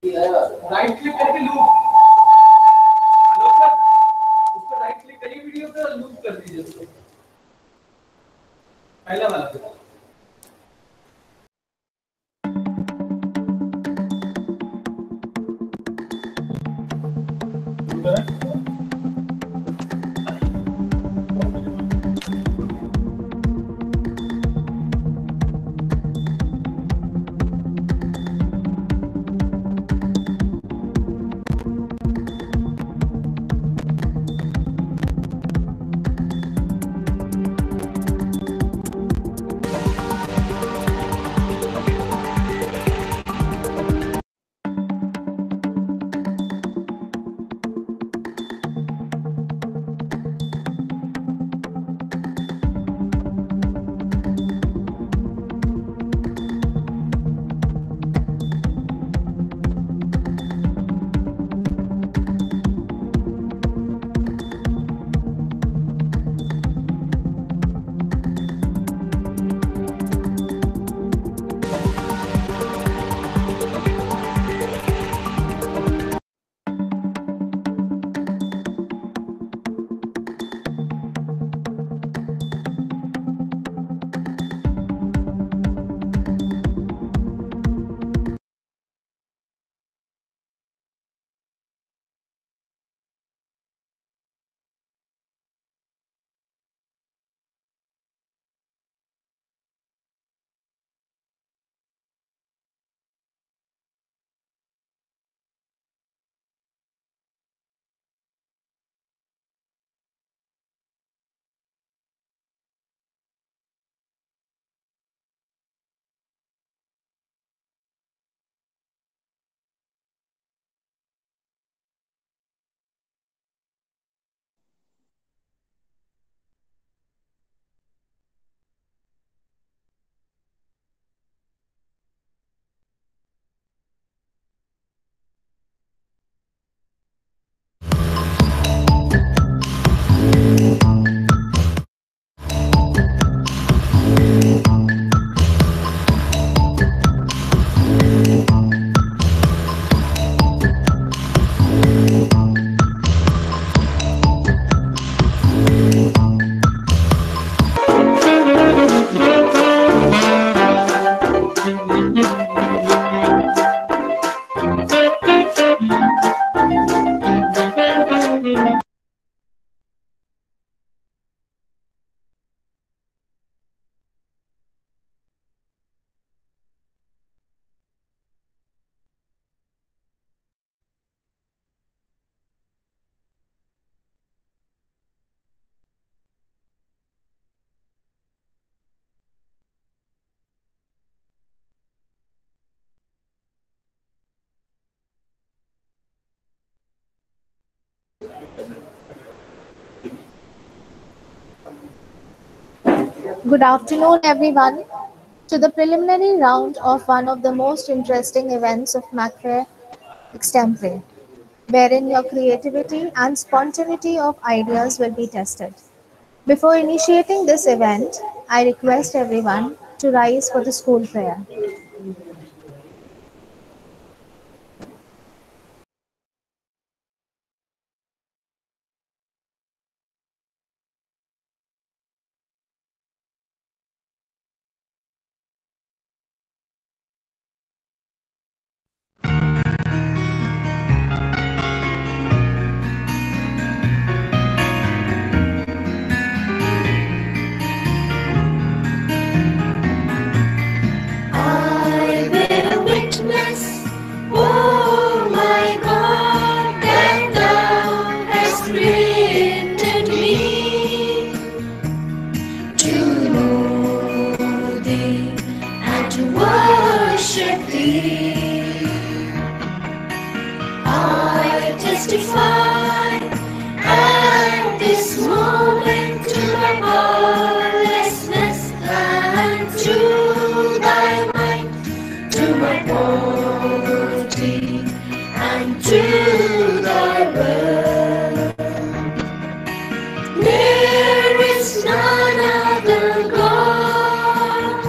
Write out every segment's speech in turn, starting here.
Right click करके loop hello sir उस पर राइट क्लिक करिए वीडियो पे लूप कर दीजिए उसको पहला वाला Good afternoon, everyone, to the preliminary round of one of the most interesting events of Macfair Extempore, wherein your creativity and spontaneity of ideas will be tested. Before initiating this event, I request everyone to rise for the school prayer. I bear witness, oh my God, that Thou hast created me to know Thee and to worship Thee. I testify at this moment to Thy powerlessness and to Thy might, to my poverty and to Thy will. There is none other God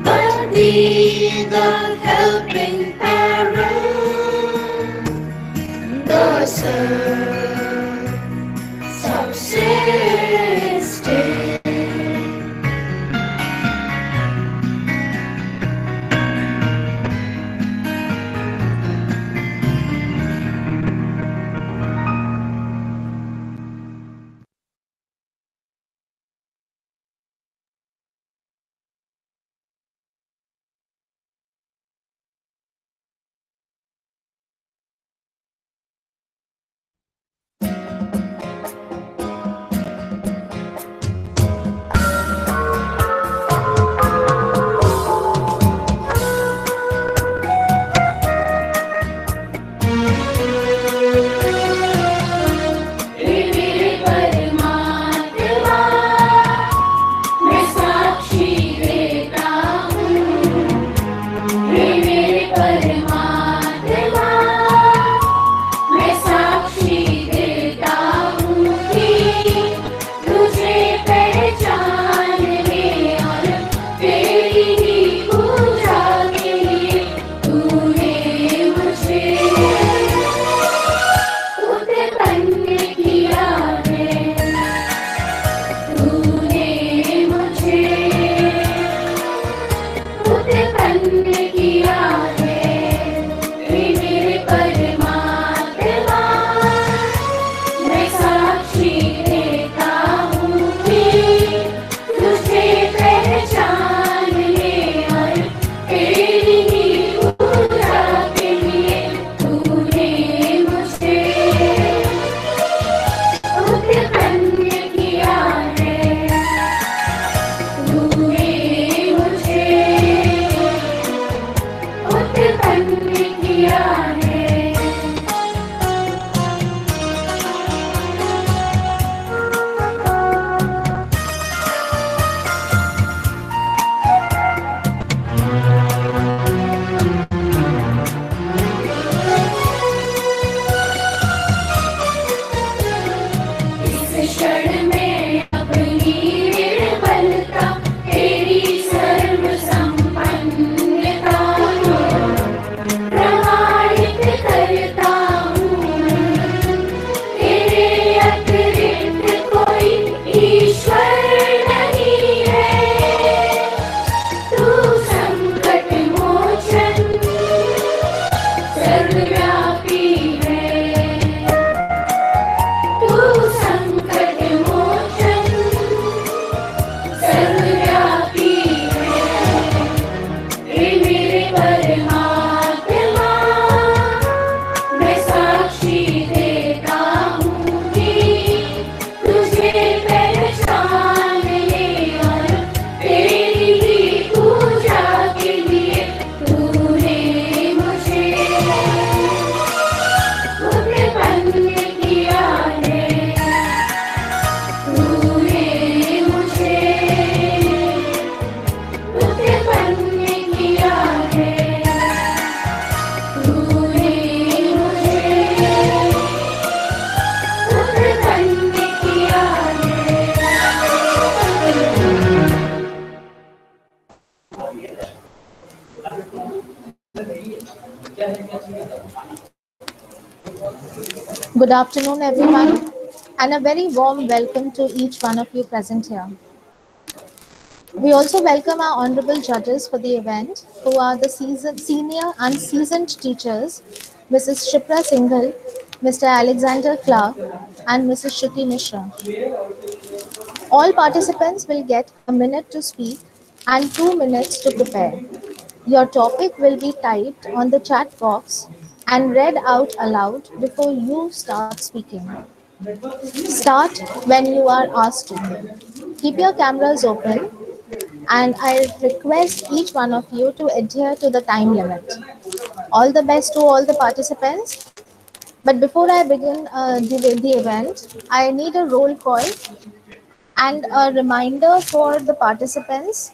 but Thee, the helping parent. subsisted. Good afternoon, everyone, and a very warm welcome to each one of you present here. We also welcome our honorable judges for the event, who are the senior and seasoned teachers, Mrs. Shipra Singhal, Mr. Alexander Clark, and Mrs. Shruti Mishra. All participants will get a minute to speak and 2 minutes to prepare. Your topic will be typed on the chat box and read out aloud before you start speaking. Start when you are asked to. Keep your cameras open, and I request each one of you to adhere to the time limit. All the best to all the participants. But before I begin the event, I need a roll call and a reminder for the participants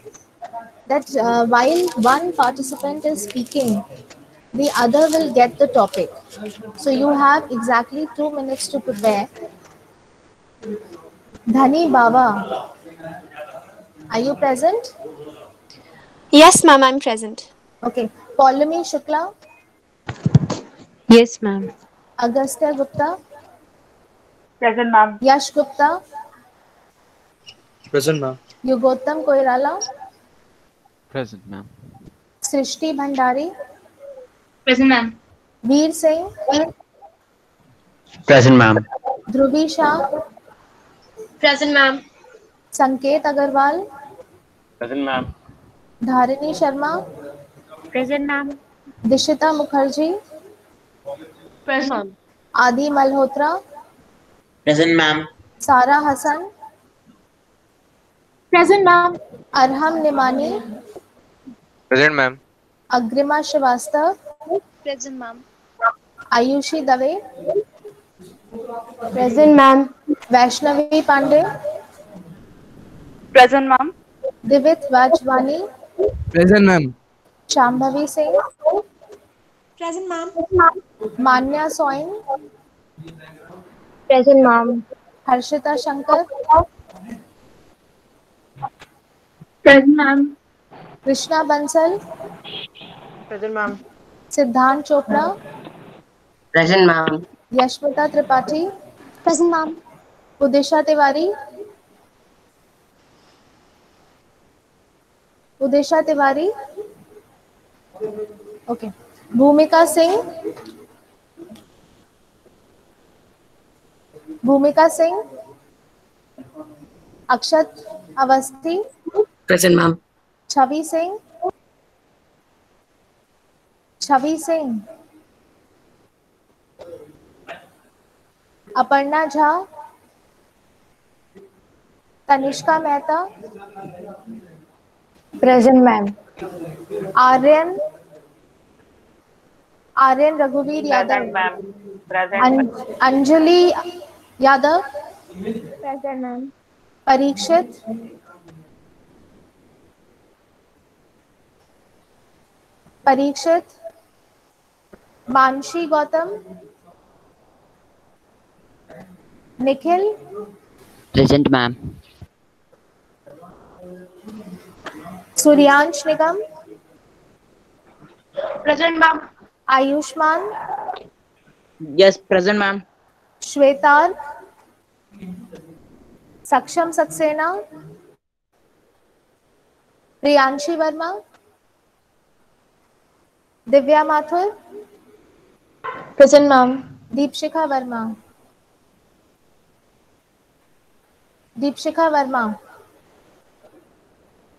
that while one participant is speaking, the other will get the topic. So you have exactly 2 minutes to prepare. Dhani Baba, are you present? Yes, ma'am, I'm present. Okay. Paulami Shukla, Yes, ma'am. Agastya Gupta, Present, ma'am. Yash Gupta, Present, ma'am. Yugotam Koirala, Present, ma'am. Srishti Bhandari, Present, ma'am. Veer Singh, Present, ma'am. Dhruvi Shah, Present, ma'am. Sanket Agarwal, Present, ma'am. Dharini Sharma, Present, ma'am. Dishita Mukherjee, Present, ma'am. Adi Malhotra, Present, ma'am. Sara Hassan, Present, ma'am. Arham Nimani, Present, ma'am. Agrima Srivastav, Present, ma'am. Ayushi Dave, Present, ma'am. Vaishnavi Pandey, Present, ma'am. Divit Vajwani, Present, ma'am. Shambhavi Singh, Present, ma'am. Manya Soin, Present, ma'am. Harshita Shankar, Present, ma'am. Krishna Bansal, Present, ma'am. Siddhant Chopra, Present, ma'am. Yashmita Tripathi, Present, ma'am. Udisha Tiwari, Udisha Tiwari, okay, Bhumika Singh, Bhumika Singh, Akshat Avasthi, Present, ma'am. Chavi Singh, Chavi Singh, Aparna Jha, Tanishka Mehta, Present, ma'am. Aryan, Aryan Raghuveer Present, Yadav, ma'am. Present. Anjali Yadav, Present, ma'am. Parikshit, Parikshit, Manshi Gautam, Nikhil, Present, ma'am. Suryansh Nigam, Present, ma'am. Ayushman, Yes, present, ma'am. Shwetar, Saksham Saxena, Priyanshi Verma, Divya Mathur, Present, ma'am. Deepshikha Verma, Deepshikha Verma.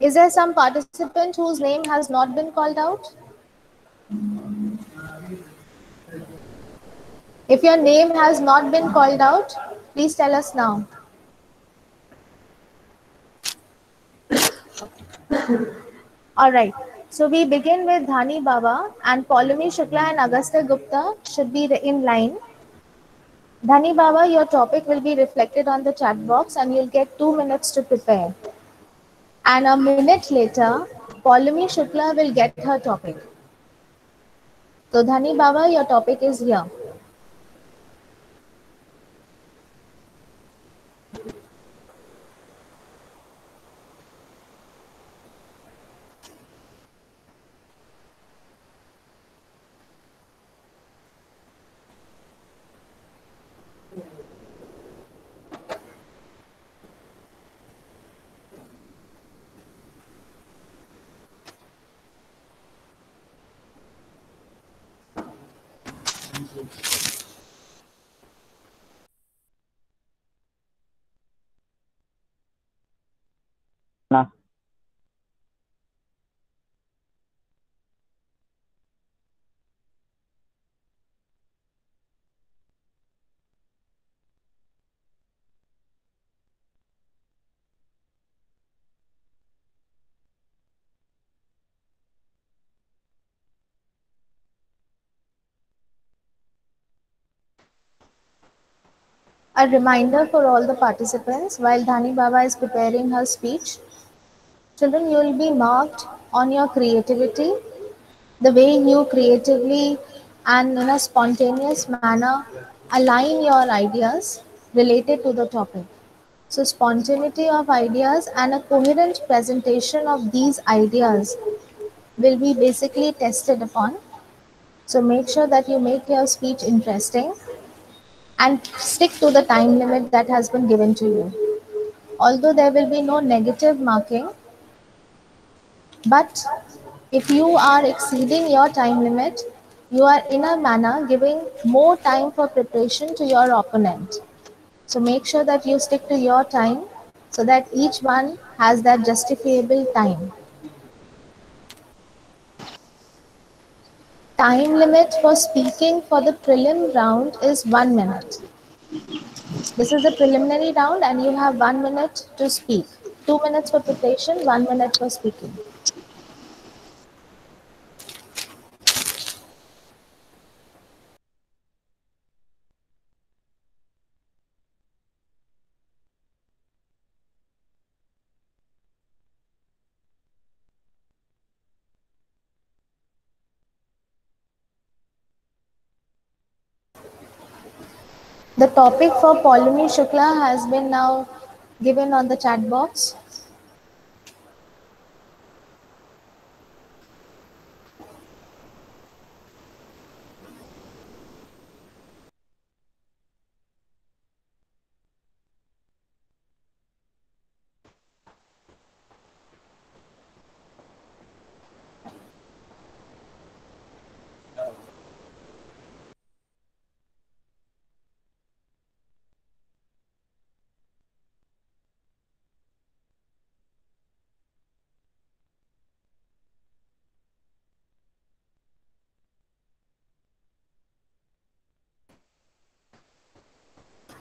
Is there some participant whose name has not been called out? If your name has not been called out, please tell us now. All right. So we begin with Dhani Baba, and Paulami Shukla and Agastya Gupta should be in line. Dhani Baba, your topic will be reflected on the chat box and you'll get 2 minutes to prepare. And a minute later, Paulami Shukla will get her topic. So Dhani Baba, your topic is here. A reminder for all the participants while Dhani Baba is preparing her speech. Children, you will be marked on your creativity, the way you creatively and in a spontaneous manner align your ideas related to the topic. So, spontaneity of ideas and a coherent presentation of these ideas will be basically tested upon. So make sure that you make your speech interesting and stick to the time limit that has been given to you. Although there will be no negative marking, but if you are exceeding your time limit, you are in a manner giving more time for preparation to your opponent. So make sure that you stick to your time so that each one has that justifiable time. Time limit for speaking for the prelim round is 1 minute. This is the preliminary round and you have 1 minute to speak. 2 minutes for preparation, 1 minute for speaking. The topic for Paulami Shukla has been now given on the chat box.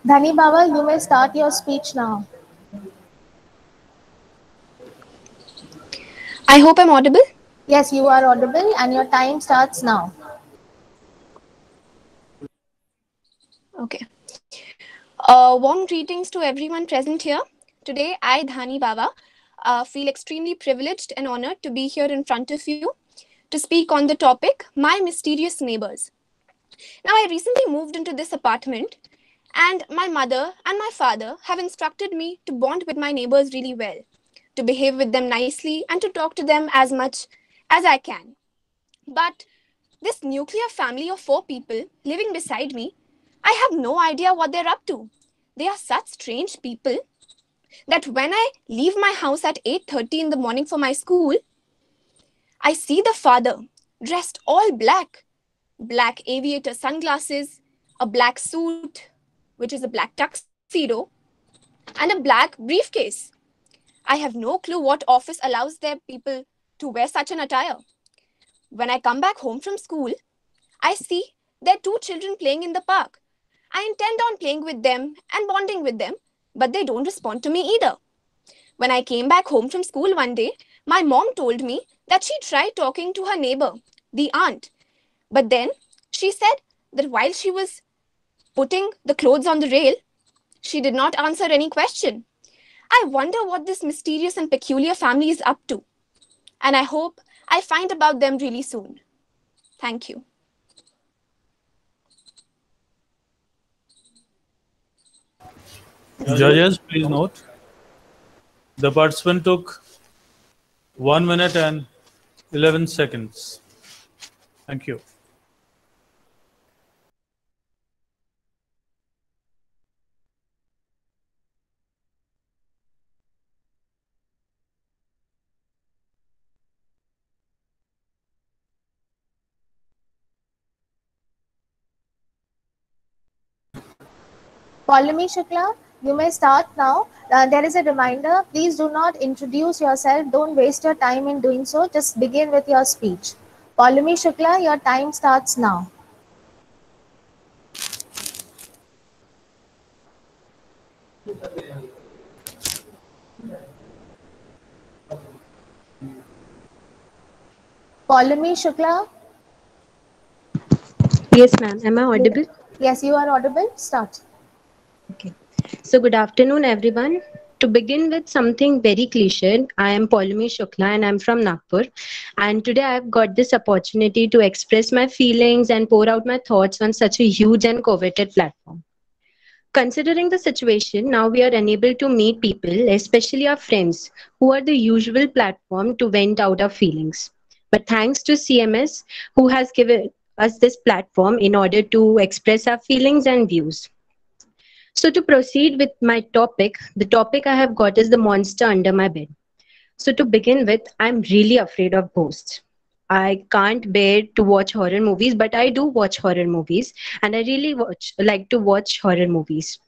Dhani Bawal, you may start your speech now. I hope I'm audible. Yes, you are audible and your time starts now. Okay. Warm greetings to everyone present here. Today, I, Dhani Baba, feel extremely privileged and honored to be here in front of you to speak on the topic, My Mysterious Neighbors. Now, I recently moved into this apartment, and my mother and my father have instructed me to bond with my neighbors really well, to behave with them nicely, and to talk to them as much as I can. But this nuclear family of 4 people living beside me, I have no idea what they're up to. They are such strange people that when I leave my house at 8:30 in the morning for my school, I see the father dressed all black, black aviator sunglasses, a black suit, which is a black tuxedo, and a black briefcase. I have no clue what office allows their people to wear such an attire. When I come back home from school, I see their 2 children playing in the park. I intend on playing with them and bonding with them, but they don't respond to me either. When I came back home from school one day, my mom told me that she tried talking to her neighbor, the aunt. But then she said that while she was putting the clothes on the rail, she did not answer any question. I wonder what this mysterious and peculiar family is up to. And I hope I find about them really soon. Thank you. Judges, please note, the participant took 1 minute and 11 seconds. Thank you. Paulami Shukla, you may start now. There is a reminder, please do not introduce yourself. Don't waste your time in doing so. Just begin with your speech. Paulami Shukla, your time starts now. Paulami Shukla? Yes, ma'am. Am I audible? Yes, you are audible. Start. Okay. So, good afternoon, everyone. To begin with something very cliche, I am Paulami Shukla and I'm from Nagpur. And today I've got this opportunity to express my feelings and pour out my thoughts on such a huge and coveted platform. Considering the situation, now we are unable to meet people, especially our friends, who are the usual platform to vent out our feelings. But thanks to CMS, who has given us this platform in order to express our feelings and views. So to proceed with my topic, the topic I have got is the monster under my bed. So to begin with, I'm really afraid of ghosts. I can't bear to watch horror movies, but I do watch horror movies, and I really like to watch horror movies.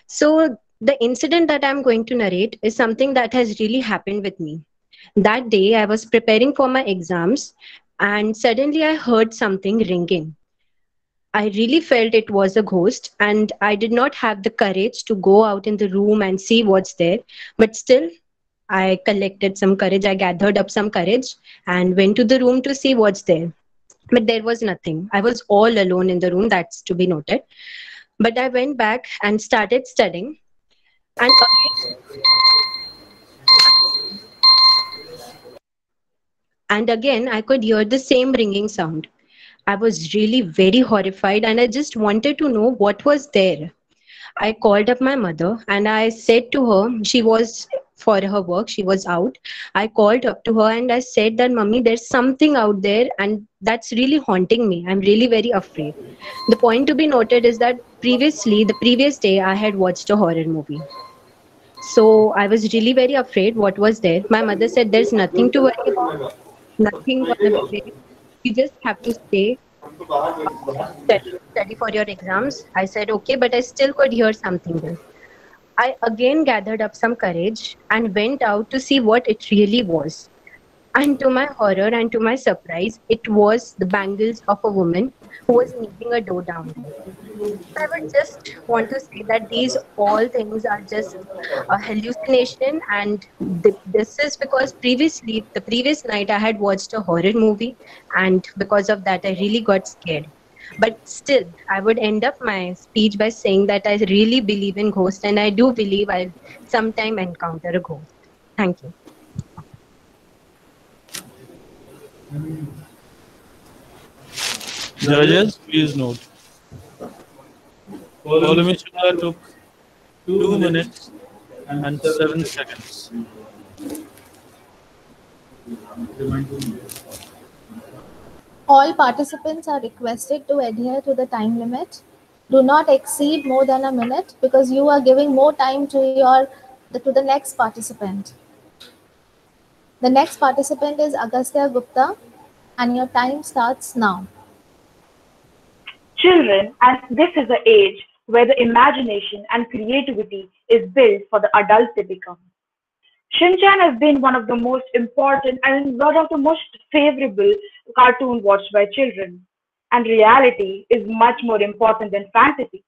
So the incident that I'm going to narrate is something that has really happened with me. That day, I was preparing for my exams, and suddenly I heard something ringing. I really felt it was a ghost, and I did not have the courage to go out in the room and see what's there. But still, I collected some courage. I gathered up some courage and went to the room to see what's there. But there was nothing. I was all alone in the room, that's to be noted. But I went back and started studying. And again, I could hear the same ringing sound. I was really very horrified and I just wanted to know what was there. I called up my mother and I said to her, she was for her work, she was out. I called up to her and I said that, Mummy, there's something out there and that's really haunting me. I'm really very afraid. The point to be noted is that the previous day, I had watched a horror movie. So I was really very afraid what was there. My mother said, there's nothing to worry about, nothing gonna be there. You just have to stay study for your exams. I said, okay, but I still could hear something there. I again gathered up some courage and went out to see what it really was. And to my horror and to my surprise, it was the bangles of a woman who was knocking a door down. I would just want to say that these all things are just a hallucination, and this is because the previous night I had watched a horror movie, and because of that I really got scared. But still, I would end up my speech by saying that I really believe in ghosts, and I do believe I'll sometime encounter a ghost. Thank you. Judges, please note. Polemic took 2 minutes and 7 seconds. All participants are requested to adhere to the time limit. Do not exceed more than a minute because you are giving more time to the next participant. The next participant is Agastya Gupta, and your time starts now. Children, and this is the age where the imagination and creativity is built for the adults they become. Shin-chan has been one of the most important and one of the most favorable cartoons watched by children. And reality is much more important than fantasy.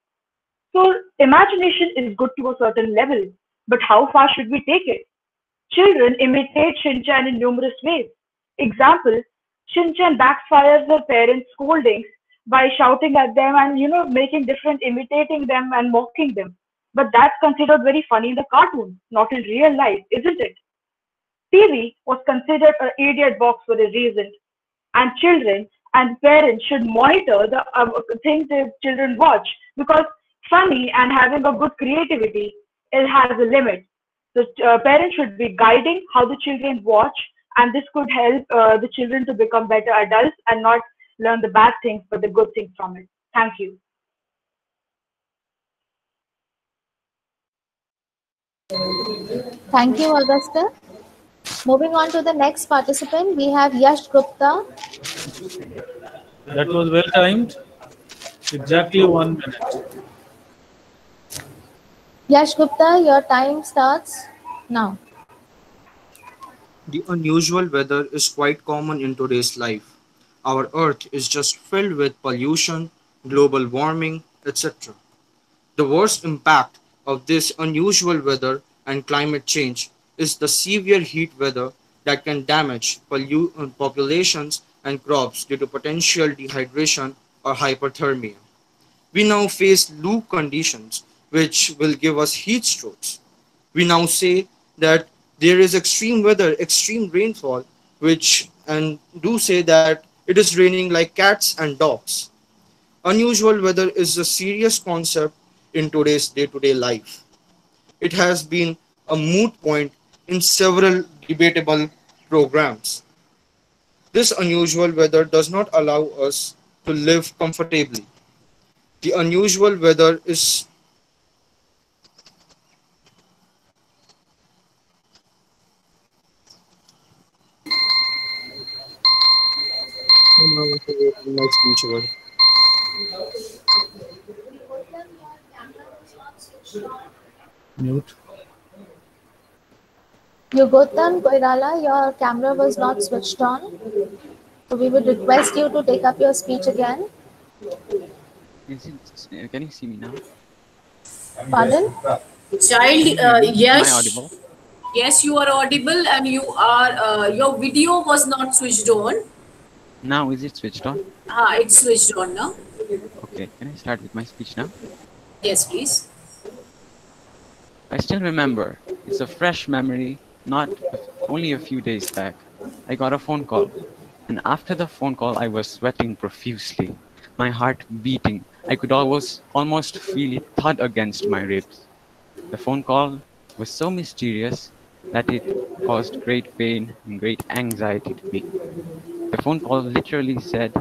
So imagination is good to a certain level, but how far should we take it? Children imitate Shin-chan in numerous ways. Example, Shin-chan backfires her parents' scoldings by shouting at them and imitating them and mocking them. But that's considered very funny in the cartoon, not in real life, isn't it? TV was considered an idiot box for a reason, and children and parents should monitor the things their children watch, because funny and having a good creativity, it has a limit. So parents should be guiding how the children watch, and this could help the children to become better adults and not learn the bad things but the good things from it. Thank you. Thank you, Augusta. Moving on to the next participant, we have Yash Gupta. That was well timed. Exactly 1 minute. Yash Gupta, your time starts now. The unusual weather is quite common in today's life. Our earth is just filled with pollution, global warming, etc. The worst impact of this unusual weather and climate change is the severe heat weather that can damage populations and crops due to potential dehydration or hypothermia. We now face low conditions which will give us heat strokes. We now say that there is extreme weather, extreme rainfall, and do say that it is raining like cats and dogs. Unusual weather is a serious concept in today's day-to-day life. It has been a moot point in several debatable programs. This unusual weather does not allow us to live comfortably. The unusual weather is my speech over. Mute. Yugotan Koirala, your camera was not switched on. So we would request you to take up your speech again. Can you see me now? Pardon? Child, Am I yes, audible? yes, you are audible, and you are. Your video was not switched on. Now is it switched on? It's switched on now. Okay, can I start with my speech now? Yes, please. I still remember. It's a fresh memory, not only a few days back. I got a phone call, and after the phone call, I was sweating profusely, my heart beating. I could almost feel it thud against my ribs. The phone call was so mysterious that it caused great pain and great anxiety to me. The phone call literally said,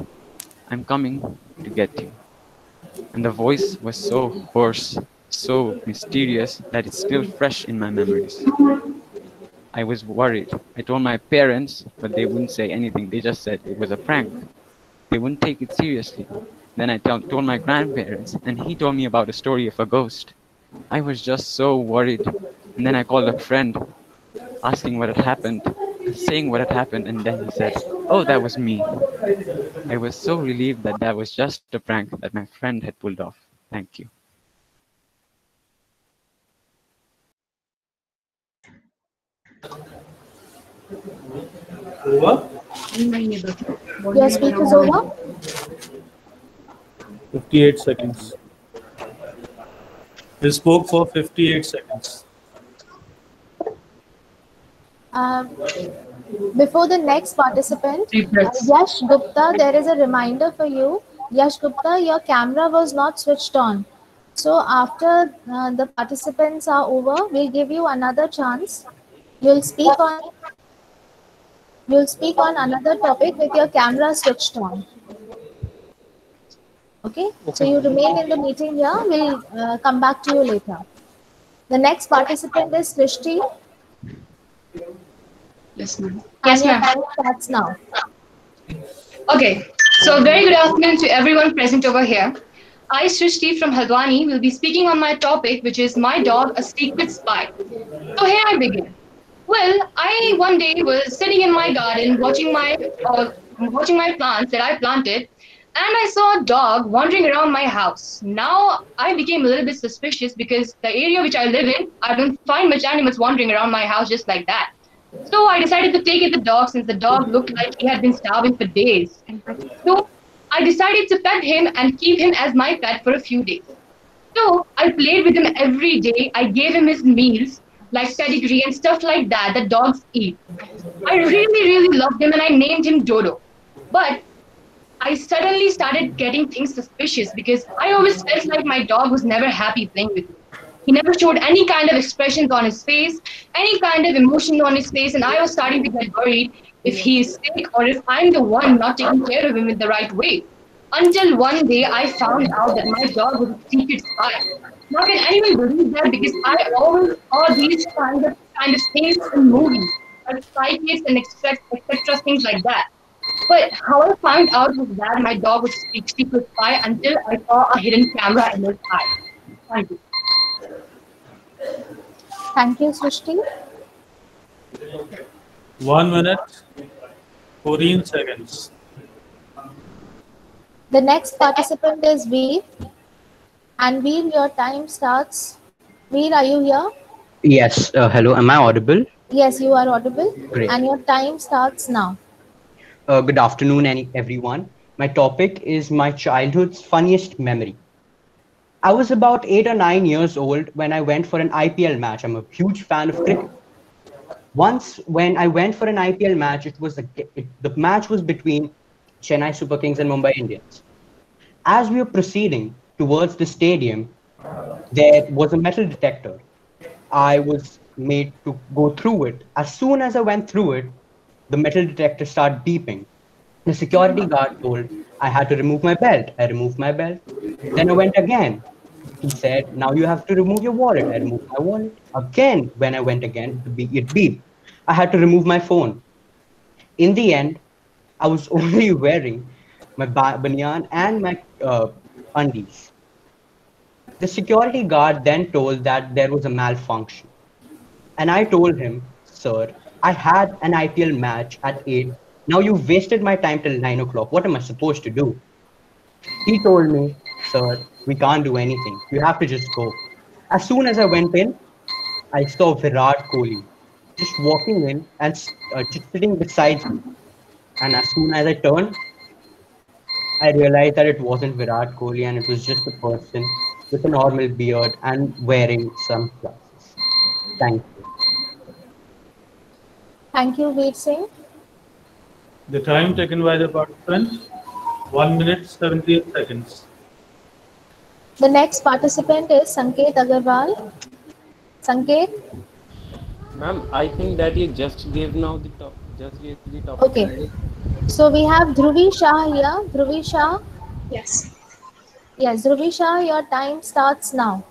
"I'm coming to get you." And the voice was so hoarse, so mysterious that it's still fresh in my memories. I was worried. I told my parents, but they wouldn't say anything. They just said it was a prank. They wouldn't take it seriously. Then I told my grandparents, and he told me about a story of a ghost. I was just so worried. And then I called a friend, asking what had happened, saying what had happened, and then he said, "Oh, that was me." I was so relieved that that was just a prank that my friend had pulled off. Thank you. Over? Your speech is over. 58 seconds. He spoke for 58 seconds. Before the next participant, Yash Gupta, there is a reminder for you. Yash Gupta, your camera was not switched on. So after the participants are over, we'll give you another chance. You'll speak on another topic with your camera switched on. Okay? So you remain in the meeting here. We'll come back to you later. The next participant is Srishti. Yes, ma'am. And your time starts now. Okay, so very good afternoon to everyone present over here. I, Srishti from Haldwani, will be speaking on my topic, which is my dog, a secret spy. So here I begin. Well, I one day was sitting in my garden watching my plants that I planted, and I saw a dog wandering around my house. Now I became a little bit suspicious because the area which I live in, I don't find much animals wandering around my house just like that. So I decided to take it the dog since the dog looked like he had been starving for days. So I decided to pet him and keep him as my pet for a few days. So I played with him every day. I gave him his meals like pedigree and stuff like that that dogs eat. I really loved him and I named him Dodo. But I suddenly started getting things suspicious because I always felt like my dog was never happy playing with me. He never showed any kind of expressions on his face, any kind of emotion on his face, and I was starting to get worried if he is sick or if I'm the one not taking care of him in the right way. Until one day I found out that my dog was a secret spy. Now can anyone believe that? Because I always saw these kind of things in movies, like psychics and etc. things like that. But how I found out was that my dog was a secret spy until I saw a hidden camera in his eye. Thank you. Thank you, Srishti. 1 minute, 14 seconds. The next participant is Veer. And Veer, your time starts. Veer, are you here? Yes. Hello. Am I audible? Yes, you are audible. Great. And your time starts now. Good afternoon, everyone. My topic is my childhood's funniest memory. I was about 8 or 9 years old when I went for an IPL match. I'm a huge fan of cricket. Once, when I went for an IPL match, the match was between Chennai Super Kings and Mumbai Indians. As we were proceeding towards the stadium, there was a metal detector. I was made to go through it. As soon as I went through it, the metal detector started beeping. The security guard told I had to remove my belt. I removed my belt. Then I went again. He said, now you have to remove your wallet. I removed my wallet. Again, when I went again, it beeped. I had to remove my phone. In the end, I was only wearing my banyan and my undies. The security guard then told that there was a malfunction. And I told him, sir, I had an IPL match at 8. Now you've wasted my time till 9 o'clock. What am I supposed to do? He told me, sir, we can't do anything. You have to just go. As soon as I went in, I saw Virat Kohli just walking in and just sitting beside me. And as soon as I turned, I realized that it wasn't Virat Kohli and it was just a person with a normal beard and wearing sunglasses. Thank you. Thank you, Veer Singh. The time taken by the participant, 1 minute 78 seconds. The next participant is Sanket Agarwal. Sanket? Ma'am, I think that you just gave now the top. Just gave the top. Okay. So we have Dhruvi Shah here. Dhruvi Shah? Yes. Yes, Dhruvi Shah, your time starts now.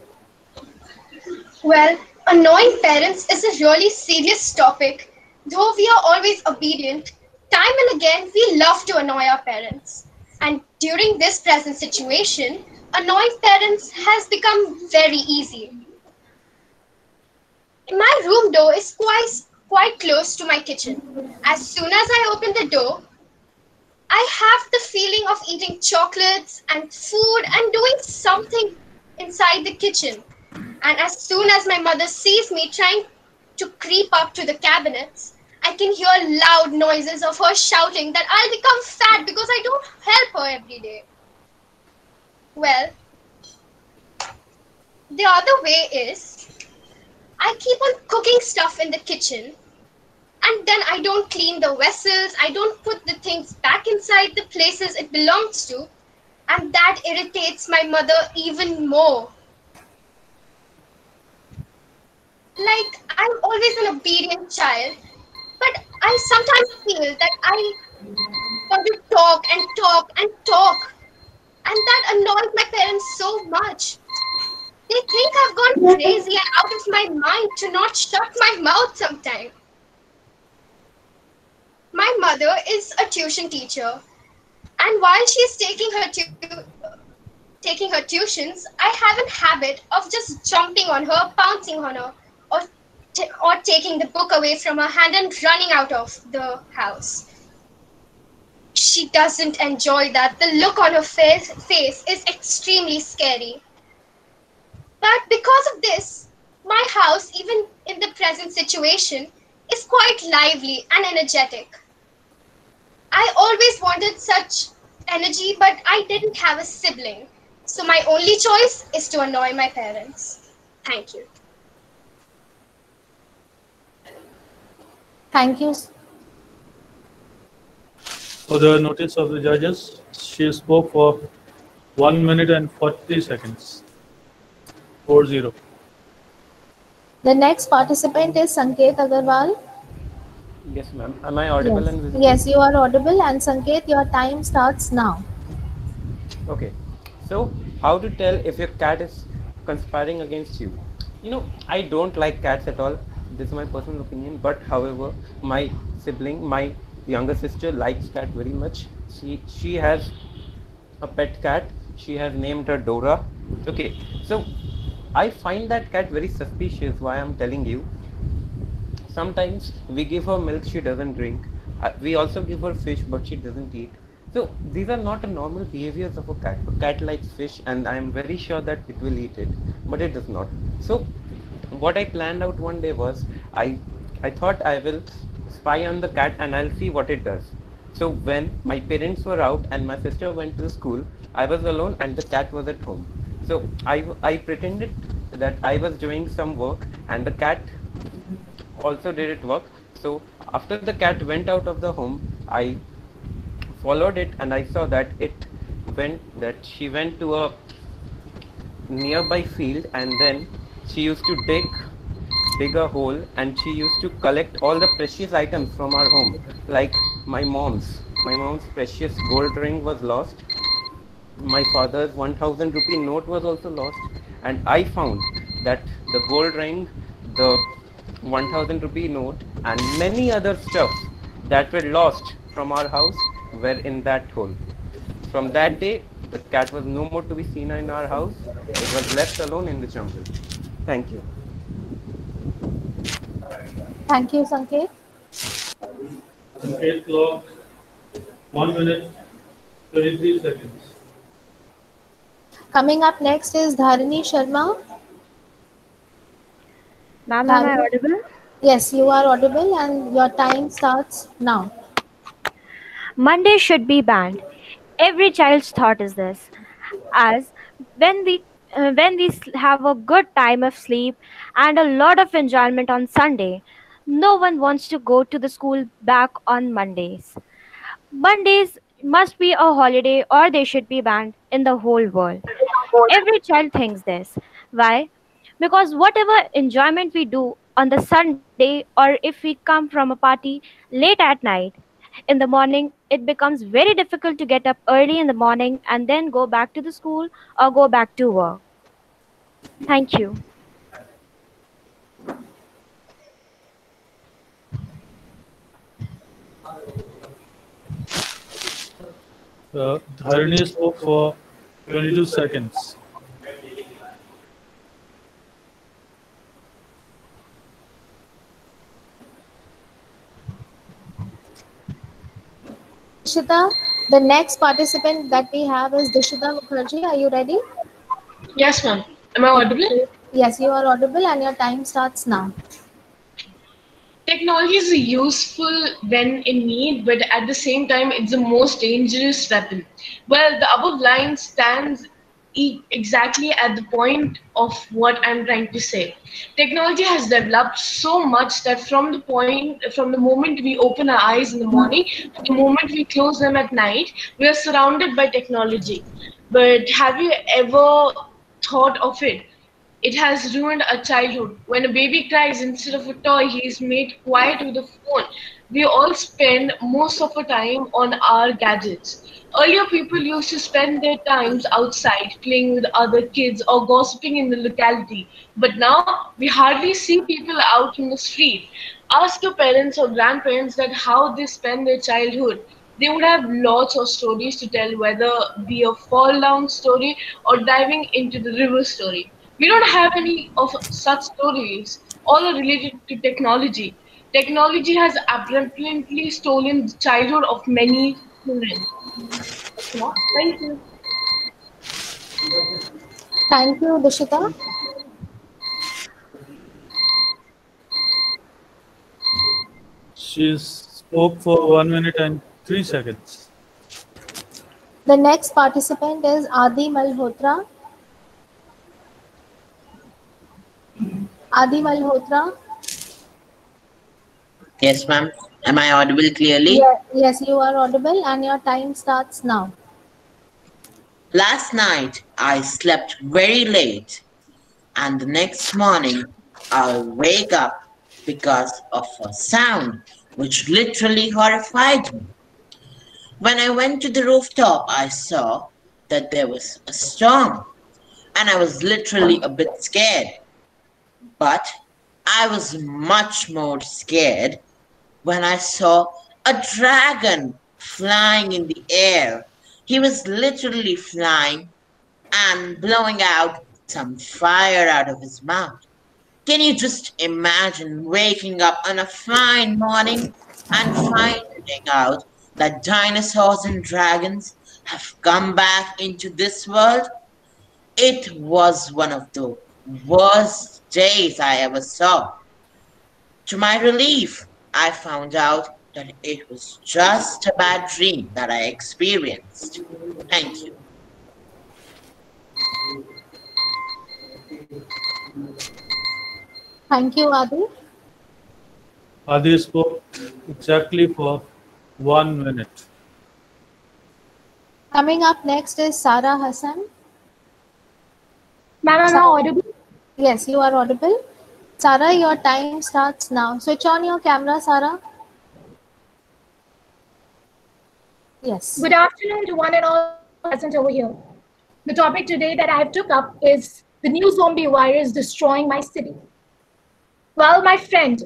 Well, annoying parents is a really serious topic. Though we are always obedient, time and again we love to annoy our parents. And during this present situation, annoying parents has become very easy. My room door is quite close to my kitchen. As soon as I open the door, I have the feeling of eating chocolates and food and doing something inside the kitchen. And as soon as my mother sees me trying to creep up to the cabinets, I can hear loud noises of her shouting that I'll become fat because I don't help her every day. Well, the other way is I keep on cooking stuff in the kitchen and then I don't clean the vessels, I don't put the things back inside the places it belongs to, and that irritates my mother even more. Like, I'm always an obedient child, but I sometimes feel that I want to talk and talk and talk, and that annoys my parents so much. They think I've gone crazy and out of my mind to not shut my mouth sometimes. My mother is a tuition teacher, and while she's taking her tuitions, I have a habit of just jumping on her, pouncing on her, or taking the book away from her hand and running out of the house. She doesn't enjoy that. The look on her face is extremely scary. But because of this, my house, even in the present situation, is quite lively and energetic. I always wanted such energy, but I didn't have a sibling. So my only choice is to annoy my parents. Thank you. Thank you. For the notice of the judges, she spoke for 1 minute and 40 seconds. 40. The next participant is Sanket Agarwal. Yes, ma'am. Am I audible Yes. and visible? Yes, you are audible, and Sanket, your time starts now. Okay. So, how to tell if your cat is conspiring against you? You know, I don't like cats at all. This is my personal opinion. But however, my sibling, my younger sister, likes cat very much. She has a pet cat. She has named her Dora. Okay. So, I find that cat very suspicious. Why I'm telling you? Sometimes we give her milk, she doesn't drink. We also give her fish, but she doesn't eat. So these are not a normal behaviors of a cat. A cat likes fish, and I am very sure that it will eat it, but it does not. So what I planned out one day was I thought I will spy on the cat and I'll see what it does. So when my parents were out and my sister went to school, I was alone and the cat was at home. So I pretended that I was doing some work and the cat also did it work. So after the cat went out of the home, I followed it and I saw that she went to a nearby field, and then she used to dig a hole, and she used to collect all the precious items from our home, like my mom's My mom's precious gold ring was lost. My father's 1000 rupee note was also lost. And I found that the gold ring, the 1000 rupee note, and many other stuff that were lost from our house were in that hole. From that day, the cat was no more to be seen in our house. It was left alone in the jungle. Thank you. Thank you, Sanket. Sanket clock, 1 minute, 33 seconds. Coming up next is Dharani Sharma. Ma'am, am I audible? Yes, you are audible and your time starts now. Monday should be banned. Every child's thought is this. As when we have a good time of sleep and a lot of enjoyment on Sunday, no one wants to go to the school back on Mondays. Mondays must be a holiday or they should be banned in the whole world. Every child thinks this. Why? Because whatever enjoyment we do on the Sunday or if we come from a party late at night, in the morning, it becomes very difficult to get up early in the morning and then go back to the school or go back to work. Thank you. Dharani spoke for 22 seconds. Dishita, the next participant that we have is Dishita Mukherjee. Are you ready? Yes, ma'am. Am I audible? Yes, you are audible and your time starts now. Technology is useful when in need, but at the same time, it's the most dangerous weapon. Well, the above line stands exactly at the point of what I'm trying to say. Technology has developed so much that from the moment we open our eyes in the morning to the moment we close them at night, we are surrounded by technology. But have you ever thought of it? It has ruined our childhood. When a baby cries, instead of a toy, he is made quiet with a phone. We all spend most of our time on our gadgets. Earlier, people used to spend their times outside playing with other kids or gossiping in the locality. But now, we hardly see people out in the street. Ask your parents or grandparents that how they spend their childhood. They would have lots of stories to tell, whether be a fall down story or diving into the river story. We don't have any of such stories. All are related to technology. Technology has abruptly stolen the childhood of many children. Thank you. Thank you, Dishita. She spoke for 1 minute and 3 seconds. The next participant is Adi Malhotra. Adi Malhotra. Yes, ma'am. Am I audible clearly? Yes, you are audible and your time starts now. Last night, I slept very late, and the next morning, I'll wake up because of a sound which literally horrified me. When I went to the rooftop, I saw that there was a storm, and I was literally a bit scared. But I was much more scared when I saw a dragon flying in the air. He was literally flying and blowing out some fire out of his mouth. Can you just imagine waking up on a fine morning and finding out that dinosaurs and dragons have come back into this world? It was one of the worst days I ever saw. To my relief, I found out that it was just a bad dream that I experienced. Thank you. Thank you, Adi. Adi spoke exactly for 1 minute. Coming up next is Sarah Hassan. Ma'am, am I audible? Yes, you are audible. Sarah, your time starts now. Switch on your camera, Sarah. Yes. Good afternoon to one and all present over here. The topic today that I have took up is the new zombie virus destroying my city. Well, my friend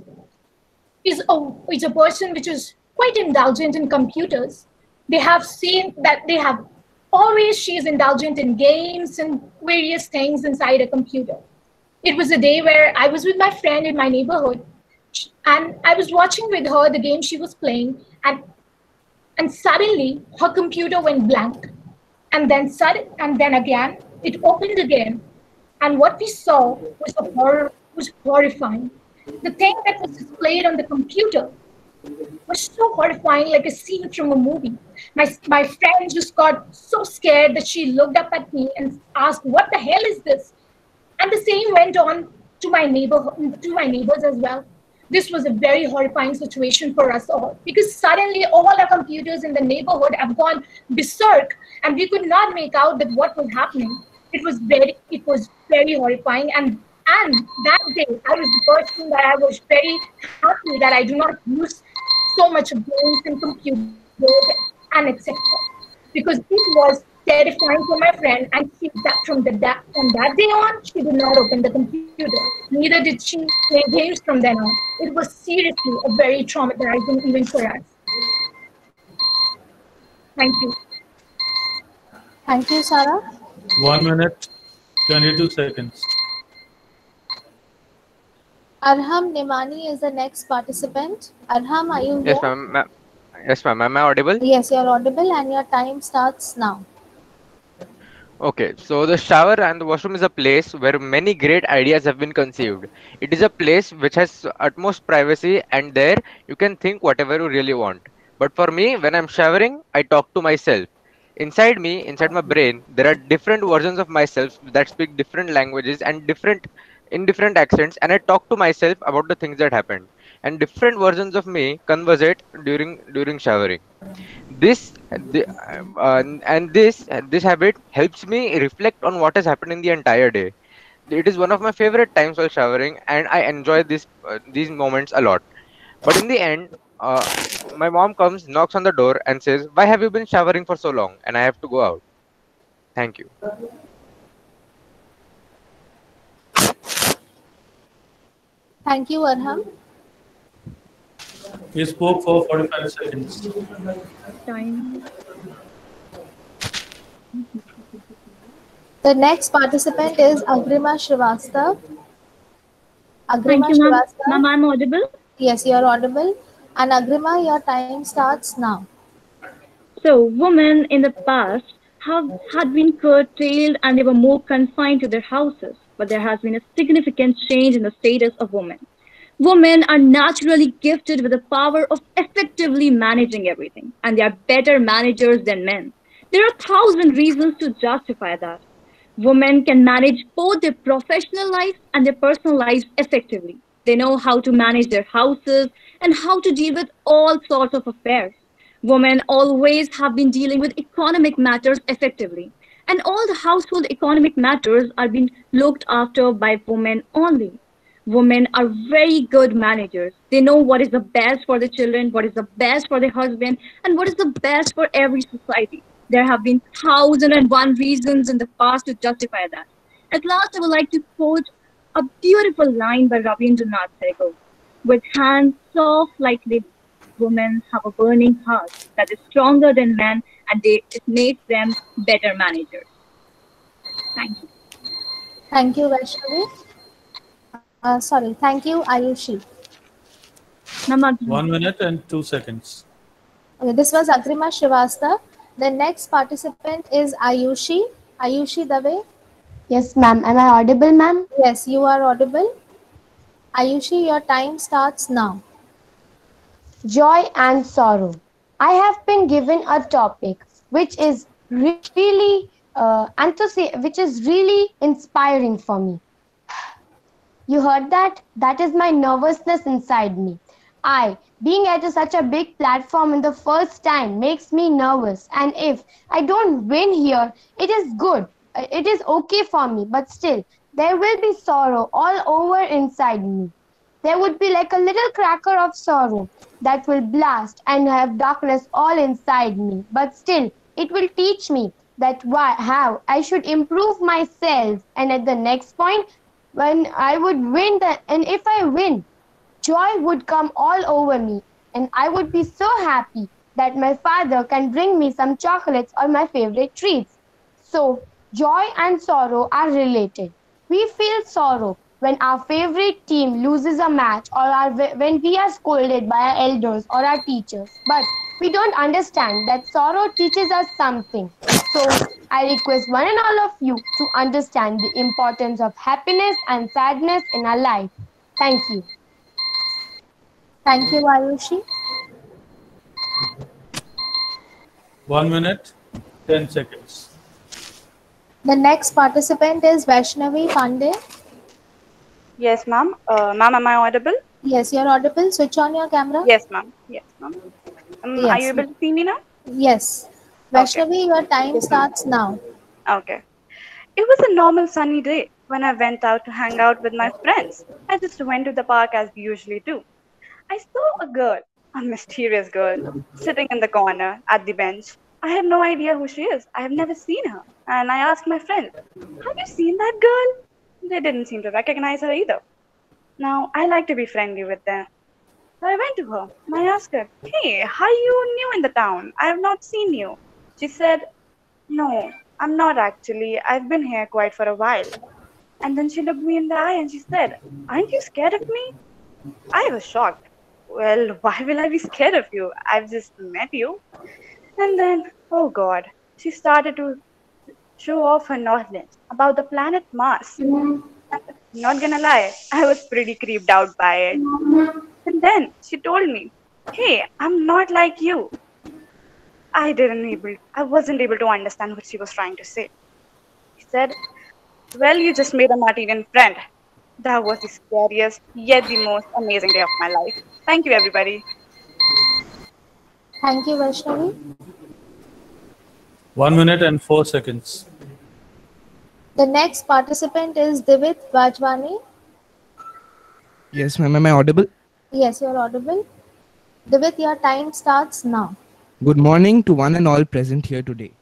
is a person which is quite indulgent in computers. They have seen that they have always she is indulgent in games and various things inside a computer. It was a day where I was with my friend in my neighborhood, and I was watching with her the game she was playing, and suddenly her computer went blank, and then again it opened again, and what we saw was horrifying. The thing that was displayed on the computer was so horrifying, like a scene from a movie. My friend just got so scared that she looked up at me and asked, "What the hell is this?" And the same went on to my neighbors as well. This was a very horrifying situation for us all, because suddenly all our computers in the neighborhood have gone berserk, and we could not make out that what was happening. It was very horrifying, and that day I was the person that I was very happy that I do not use so much of games and computers and etc. Because it was terrifying for my friend, and from that day on, she did not open the computer. Neither did she play games from then on. It was seriously a very traumatizing event for us. Thank you. Thank you, Sarah. 1 minute, 22 seconds. Arham Nimani is the next participant. Arham, are you Yes, here? ma'am. Yes, ma'am. Am I audible? Yes, you're audible, and your time starts now. Okay, so the shower and the washroom is a place where many great ideas have been conceived. It is a place which has utmost privacy, and there you can think whatever you really want. But for me, when I'm showering, I talk to myself. Inside me, inside my brain, there are different versions of myself that speak different languages and different accents, and I talk to myself about the things that happened. And different versions of me conversate during showering. This the, and this habit helps me reflect on what has happened in the entire day. It is one of my favorite times while showering, and I enjoy these moments a lot. But in the end, my mom comes, knocks on the door, and says, "Why have you been showering for so long?" And I have to go out. Thank you. Thank you, Arham. He spoke for 45 seconds. Time. The next participant is Agrima Srivastav. Agrima Thank you, ma'am. Srivastav. Ma'am, I'm audible? Yes, you are audible. And Agrima, your time starts now. So, women in the past had been curtailed and they were more confined to their houses, but there has been a significant change in the status of women. Women are naturally gifted with the power of effectively managing everything, and they are better managers than men. There are 1,000 reasons to justify that. Women can manage both their professional life and their personal lives effectively. They know how to manage their houses and how to deal with all sorts of affairs. Women always have been dealing with economic matters effectively, and all the household economic matters are being looked after by women only. Women are very good managers. They know what is the best for the children, what is the best for the husband, and what is the best for every society. There have been 1,001 reasons in the past to justify that. At last, I would like to quote a beautiful line by Rabindranath Tagore. With hands soft like lilies, women have a burning heart that is stronger than men, and it makes them better managers. Thank you. Thank you, Vaishnavi. Thank you, Ayushi. 1 minute and 2 seconds. Okay, this was Agrima Srivastav. The next participant is Ayushi. Ayushi Dave. Yes, ma'am. Am I audible, ma'am? Yes, you are audible. Ayushi, your time starts now. Joy and sorrow. I have been given a topic which is really which is really inspiring for me. You heard that? That is my nervousness inside me. Being at such a big platform in the first time makes me nervous. And if I don't win here, it is good. It is okay for me. But still, there will be sorrow all over inside me. there would be like a little cracker of sorrow that will blast and have darkness all inside me. But still, it will teach me that how I should improve myself. And at the next point, when I would win, and if I win, joy would come all over me. And I would be so happy that my father can bring me some chocolates or my favorite treats. So, joy and sorrow are related. We feel sorrow when our favorite team loses a match or when we are scolded by our elders or our teachers. But we don't understand that sorrow teaches us something. So, I request one and all of you to understand the importance of happiness and sadness in our life. Thank you. Thank you, Ayushi. 1 minute, 10 seconds. The next participant is Vaishnavi Pandey. Yes, ma'am. Ma'am, am I audible? Yes, you're audible. Switch on your camera. Yes, ma'am. Yes, ma'am. Yes. Are you able to see me now? Yes. Vaishnavi, your time starts now. Okay. It was a normal sunny day when I went out to hang out with my friends. I just went to the park as we usually do. I saw a girl, a mysterious girl, sitting in the corner at the bench. I had no idea who she is. I have never seen her. And I asked my friend, have you seen that girl? They didn't seem to recognize her either. Now, I like to be friendly with them. So I went to her and I asked her, hey, are you new in the town? I have not seen you. She said, no, I'm not actually. I've been here quite for a while. And then she looked me in the eye and she said, aren't you scared of me? I was shocked. Well, why will I be scared of you? I've just met you. And then, oh God, she started to show off her knowledge about the planet Mars. Not gonna lie, I was pretty creeped out by it. And then she told me, hey, I'm not like you. I wasn't able to understand what she was trying to say. She said, well, you just made a Martinian friend. That was the scariest, yet the most amazing day of my life. Thank you, everybody. Thank you, Vaishnavi. 1 minute and 4 seconds. The next participant is Divit Vajwani. Yes, ma'am. Am I audible? Yes, you're audible. Divit, your time starts now. Good morning to one and all present here today.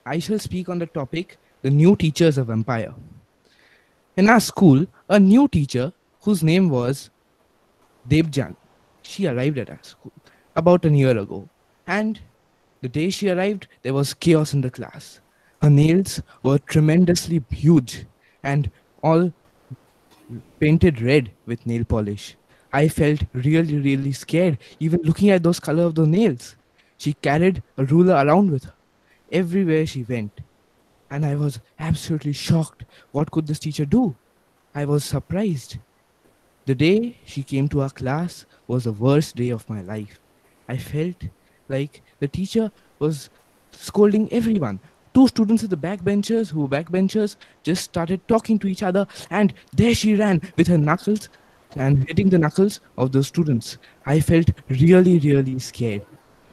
I shall speak on the topic, the new teachers of Empire. In our school, a new teacher whose name was Debjan, she arrived at our school about a year ago. And the day she arrived, there was chaos in the class. Her nails were tremendously huge and all painted red with nail polish. I felt really, really scared even looking at those color of the nails. She carried a ruler around with her everywhere she went. And I was absolutely shocked. What could this teacher do? I was surprised. The day she came to our class was the worst day of my life. I felt like the teacher was scolding everyone. Two students at the backbenchers who were backbenchers just started talking to each other, and there she ran with her knuckles and hitting the knuckles of the students. I felt really, really scared.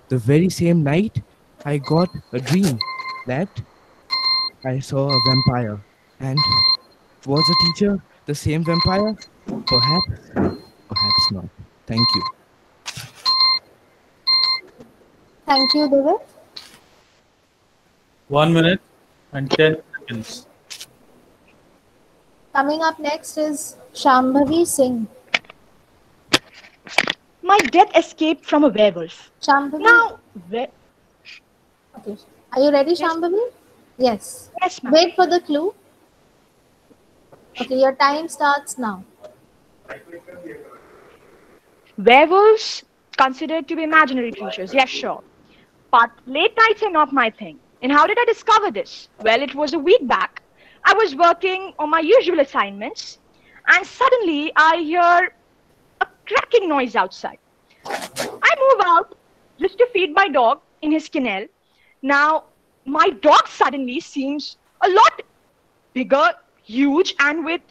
The very same night, I got a dream that I saw a vampire. And was the teacher the same vampire? Perhaps, perhaps not. Thank you. Thank you, Divit. 1 minute and 10 seconds. Coming up next is Shambhavi Singh. My death escaped from a werewolf. Shambhavi. Now, Okay. Are you ready, Shambhavi? Yes. Yes, ma'am. Wait for the clue. Okay, your time starts now. werewolves considered to be imaginary creatures. Yes, sure. But late nights are not my thing. And how did I discover this? Well, it was a week back. I was working on my usual assignments, and suddenly I hear a cracking noise outside. I move out just to feed my dog in his kennel. Now, my dog suddenly seems a lot bigger, huge, and with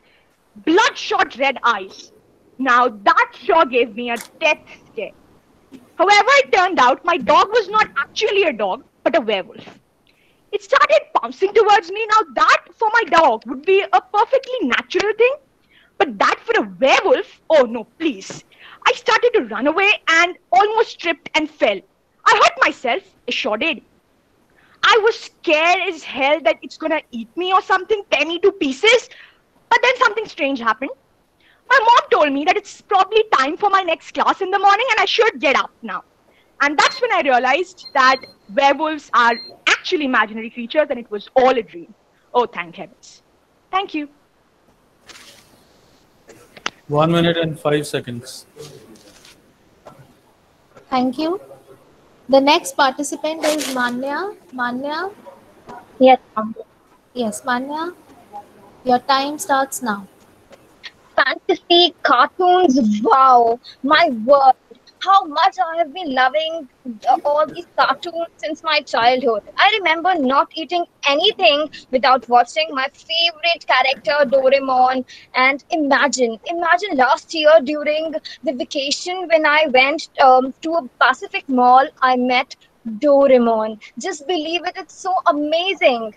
bloodshot red eyes. Now, that sure gave me a death scare. However, it turned out my dog was not actually a dog, but a werewolf. It started bouncing towards me. Now, that for my dog would be a perfectly natural thing. But that for a werewolf? Oh no, please. I started to run away and almost tripped and fell. I hurt myself, I sure did. I was scared as hell that it's gonna eat me or something, tear me to pieces. But then something strange happened. My mom told me that it's probably time for my next class in the morning and I should get up now. And that's when I realized that werewolves are actually imaginary creatures and it was all a dream. Oh, thank heavens. Thank you. 1 minute and 5 seconds. Thank you. The next participant is Manya. Manya? Yes. Yes, Manya. Your time starts now. Fantasy cartoons, wow, my word. How much I have been loving all these cartoons since my childhood. I remember not eating anything without watching my favorite character Doraemon. And imagine last year during the vacation when I went to a Pacific Mall, I met Doraemon. Just believe it, it's so amazing.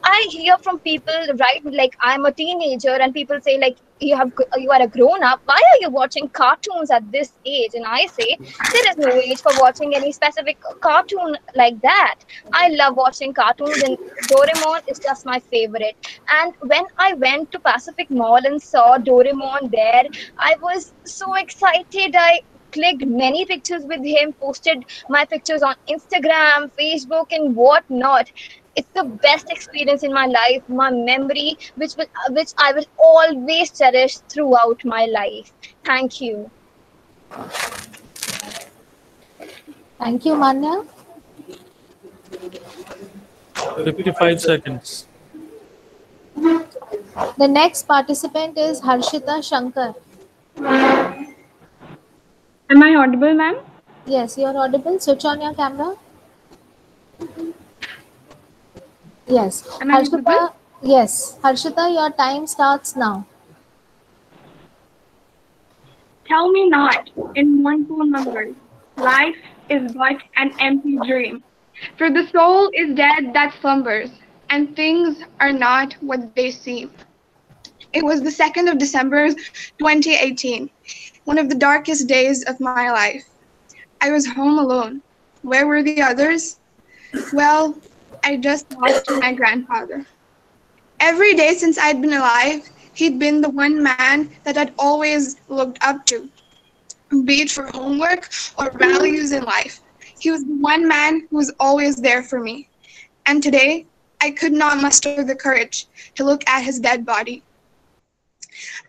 I hear from people, right? Like I'm a teenager, and people say like you are a grown up. Why are you watching cartoons at this age? And I say there is no age for watching any specific cartoon like that. I love watching cartoons, and Doraemon is just my favorite. And when I went to Pacific Mall and saw Doraemon there, I was so excited. I clicked many pictures with him, posted my pictures on Instagram, Facebook, and whatnot. It's the best experience in my life, my memory, which I will always cherish throughout my life. Thank you. Thank you, Manya. 55 seconds. The next participant is Harshita Shankar. Am I audible, ma'am? Yes, you are audible. Switch on your camera. Yes. Am I Harshita, audible? yes. Harshita, your time starts now. Tell me not in mournful numbers, life is but an empty dream. For the soul is dead that slumbers, and things are not what they seem. It was the 2nd of December 2018, one of the darkest days of my life. I was home alone. Where were the others? Well, I just lost my grandfather. Every day since I'd been alive, he'd been the one man that I'd always looked up to, be it for homework or values in life. He was the one man who was always there for me. And today, I could not muster the courage to look at his dead body.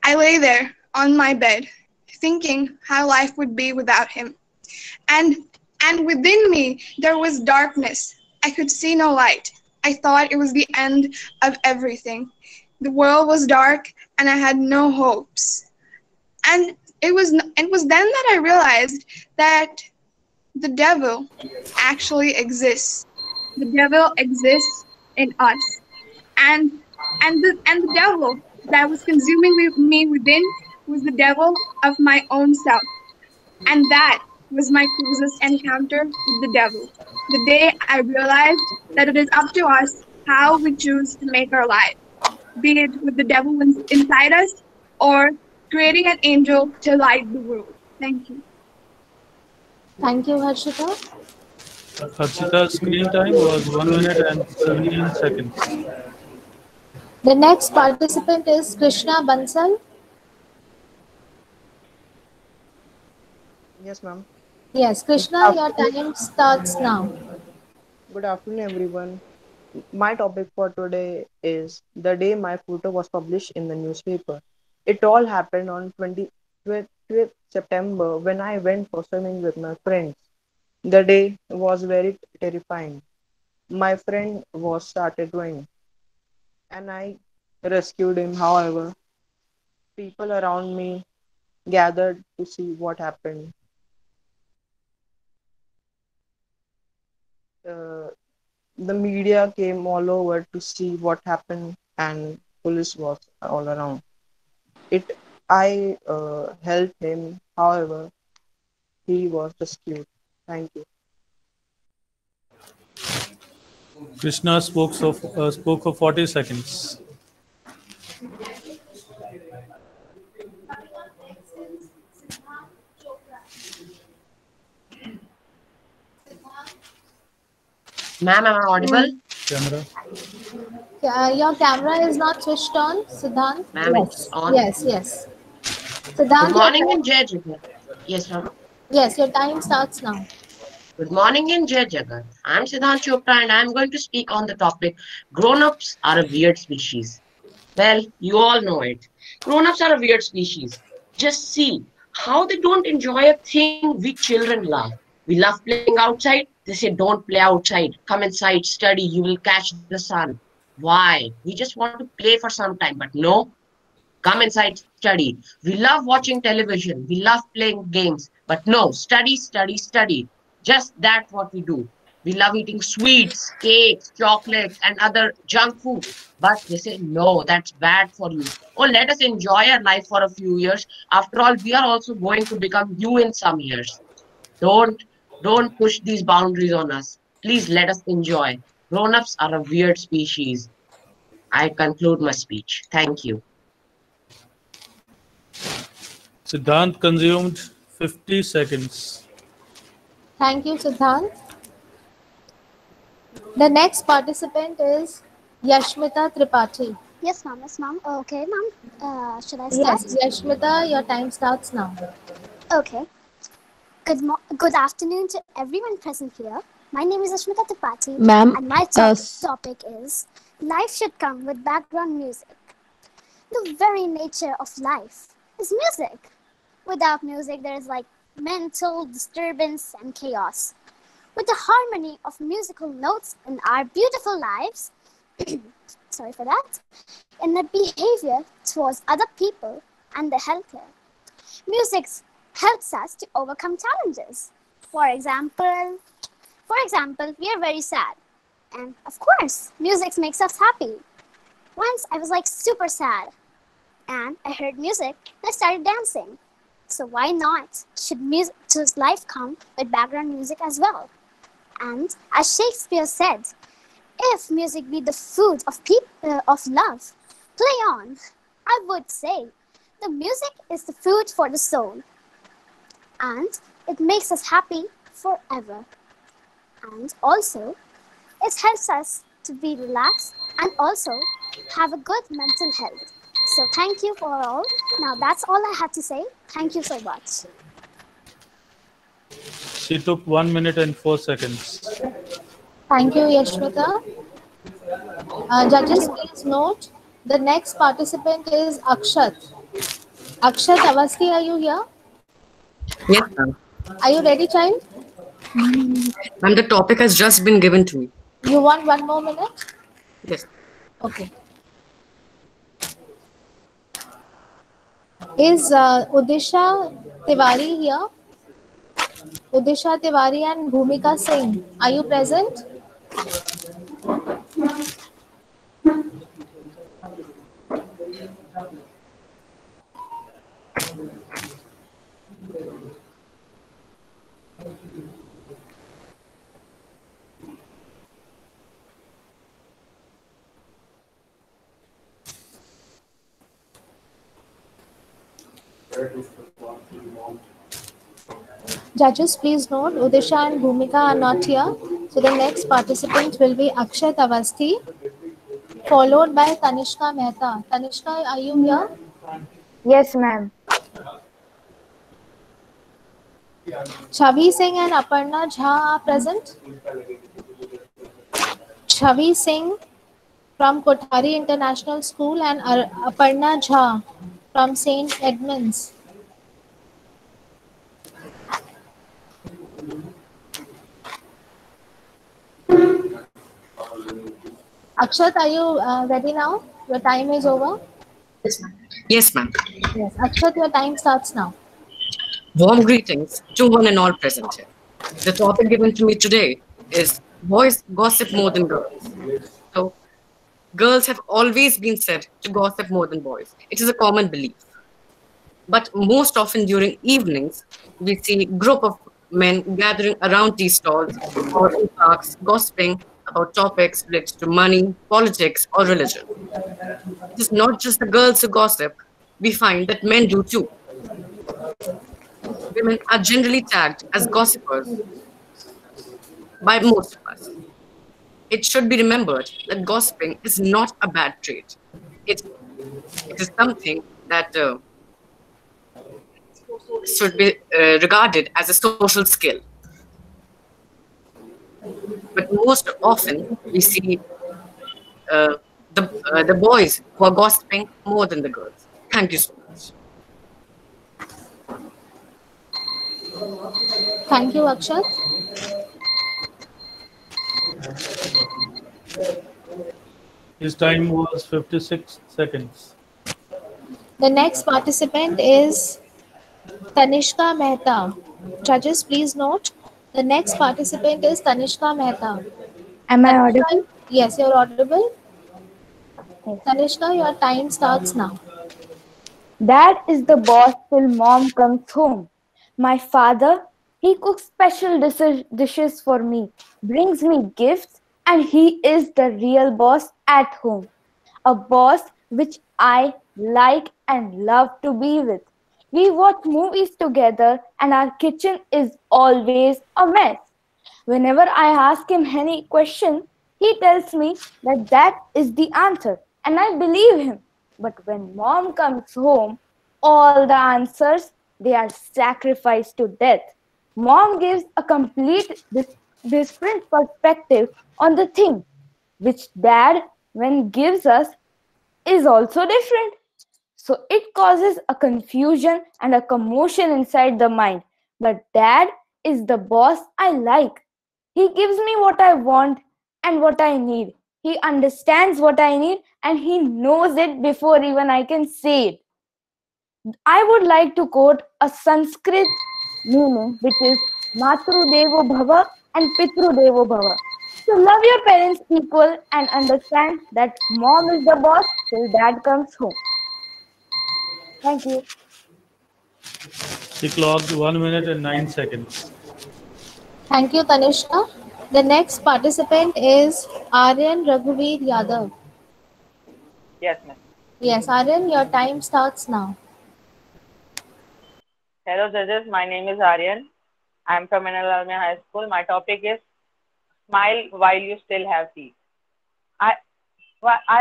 I lay there on my bed, thinking how life would be without him. And within me, there was darkness. I could see no light. I thought it was the end of everything. The world was dark, and I had no hopes. And it was then that I realized that the devil actually exists. The devil exists in us, and the devil that was consuming me within was the devil of my own self, and that was my closest encounter with the devil. The day I realized that it is up to us how we choose to make our life, be it with the devil inside us or creating an angel to light the world. Thank you. Thank you, Harshita. Harshita's screen time was 1 minute and 17 seconds. The next participant is Krishna Bansal. Yes, ma'am. Yes, Krishna, your time starts now. Good afternoon, everyone. My topic for today is the day my photo was published in the newspaper. It all happened on 20th September when I went for swimming with my friends. The day was very terrifying. My friend was started drowning, and I rescued him. However, people around me gathered to see what happened. Uh, the media came all over to see what happened, and police was all around. I helped him. However, he was rescued. Thank you. Krishna spoke for 40 seconds. Ma'am, am I audible? Camera. Your camera is not switched on, Siddhant? Ma'am, it's Yes. on. Yes. Good Siddhant, morning in Jai Jagat. Yes, ma'am. yes, your time starts now. Good morning in Jai Jagat. I'm Siddhant Chopra and I'm going to speak on the topic grown-ups are a weird species. Well, you all know it. Grown-ups are a weird species. Just see how they don't enjoy a thing we children love. We love playing outside. They say don't play outside. Come inside, study, you will catch the sun. Why? We just want to play for some time, but no. Come inside, study. We love watching television. We love playing games. But no, study, study, study. Just that what we do. We love eating sweets, cakes, chocolates, and other junk food. But they say, no, that's bad for you. Oh, let us enjoy our life for a few years. After all, we are also going to become you in some years. Don't, don't push these boundaries on us. Please let us enjoy. Grown-ups are a weird species. I conclude my speech. Thank you. Siddhant consumed 50 seconds. Thank you, Siddhant. The next participant is Yashmita Tripathi. Yes, ma'am. Yes, ma'am. Okay, ma'am. Should I start? Yes, Yashmita, your time starts now. Okay. Good afternoon to everyone present here. My name is Ashmita Tripathi. Ma'am, And my topic is life should come with background music. The very nature of life is music. Without music, there is like mental disturbance and chaos. With the harmony of musical notes in our beautiful lives, sorry for that, in the behavior towards other people and the healthcare, music helps us to overcome challenges. For example, we are very sad. And of course, music makes us happy. Once I was like super sad and I heard music and I started dancing. So why not? Should life come with background music as well? And as Shakespeare said, if music be the food of love, play on. I would say the music is the food for the soul. And it makes us happy forever. And also, it helps us to be relaxed and also have a good mental health. So thank you for all. Now that's all I had to say. Thank you so much. She took 1 minute and 4 seconds. Thank you, Yashmita. Judges, please note the next participant is Akshat. Akshat Avasti, are you here? Yes, ma'am. Are you ready, child? Ma'am, the topic has just been given to me. You want 1 more minute? Yes. Okay. Is Udisha Tiwari here? Udisha Tiwari and Bhumika Singh, are you present? Judges, please note, Udisha and Bhumika are not here. So the next participant will be Akshat Avasti, followed by Tanishka Mehta. Tanishka, are you here? Yes, ma'am. Chavi Singh and Aparna Jha are present. Chavi Singh from Kothari International School and Aparna Jha from St. Edmunds. Akshat, are you ready now? Your time is over. Yes, ma'am. Yes, Akshat, your time starts now. Warm greetings to one and all present here. The topic given to me today is boys gossip more than girls. So, girls have always been said to gossip more than boys. It is a common belief. But most often during evenings, we see a group of men gathering around tea stalls or in parks, gossiping about topics related to money, politics, or religion. It is not just the girls who gossip, we find that men do too. Women are generally tagged as gossipers by most of us. it should be remembered that gossiping is not a bad trait. It, it is something that should be regarded as a social skill. But most often, we see the boys who are gossiping more than the girls. Thank you so much. Thank you, Akshat. His time was 56 seconds. The next participant is Tanishka Mehta. Judges, please note. The next participant is Tanishka Mehta. Am I Tanishka, audible? yes, you're audible. Tanishka, your time starts now. Dad is the boss till mom comes home. My father, he cooks special dishes for me, brings me gifts, and he is the real boss at home. A boss which I like and love to be with. We watch movies together, and our kitchen is always a mess. Whenever I ask him any question, he tells me that that is the answer, and I believe him. But when mom comes home, all the answers, they are sacrificed to death. Mom gives a complete different perspective on the thing, which dad, when gives us, is also different. So it causes a confusion and a commotion inside the mind. But dad is the boss I like. He gives me what I want and what I need. He understands what I need and he knows it before even I can say it. I would like to quote a Sanskrit meaning which is Matru Devo Bhava and Pitru Devo Bhava. So love your parents equal and understand that mom is the boss till dad comes home. Thank you. She clocked 1 minute and 9 seconds. Thank you, Tanishka. The next participant is Aryan Raghuveer Yadav. Yes, ma'am. Yes, Aryan, your time starts now. Hello, judges. My name is Aryan. I'm from Enal High School. My topic is smile while you still have teeth. I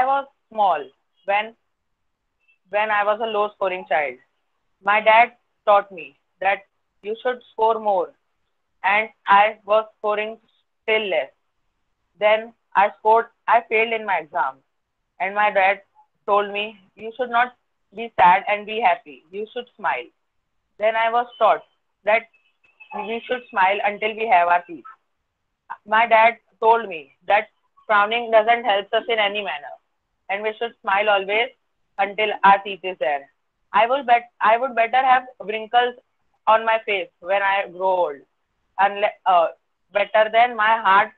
was small when I was a low-scoring child. My dad taught me that you should score more, and I was scoring still less. Then I failed in my exam, and my dad told me, you should not be sad and be happy. You should smile. Then I was taught that we should smile until we have our teeth. My dad told me that frowning doesn't help us in any manner, and we should smile always until our teeth is there. I would better have wrinkles on my face when I grow old, better than my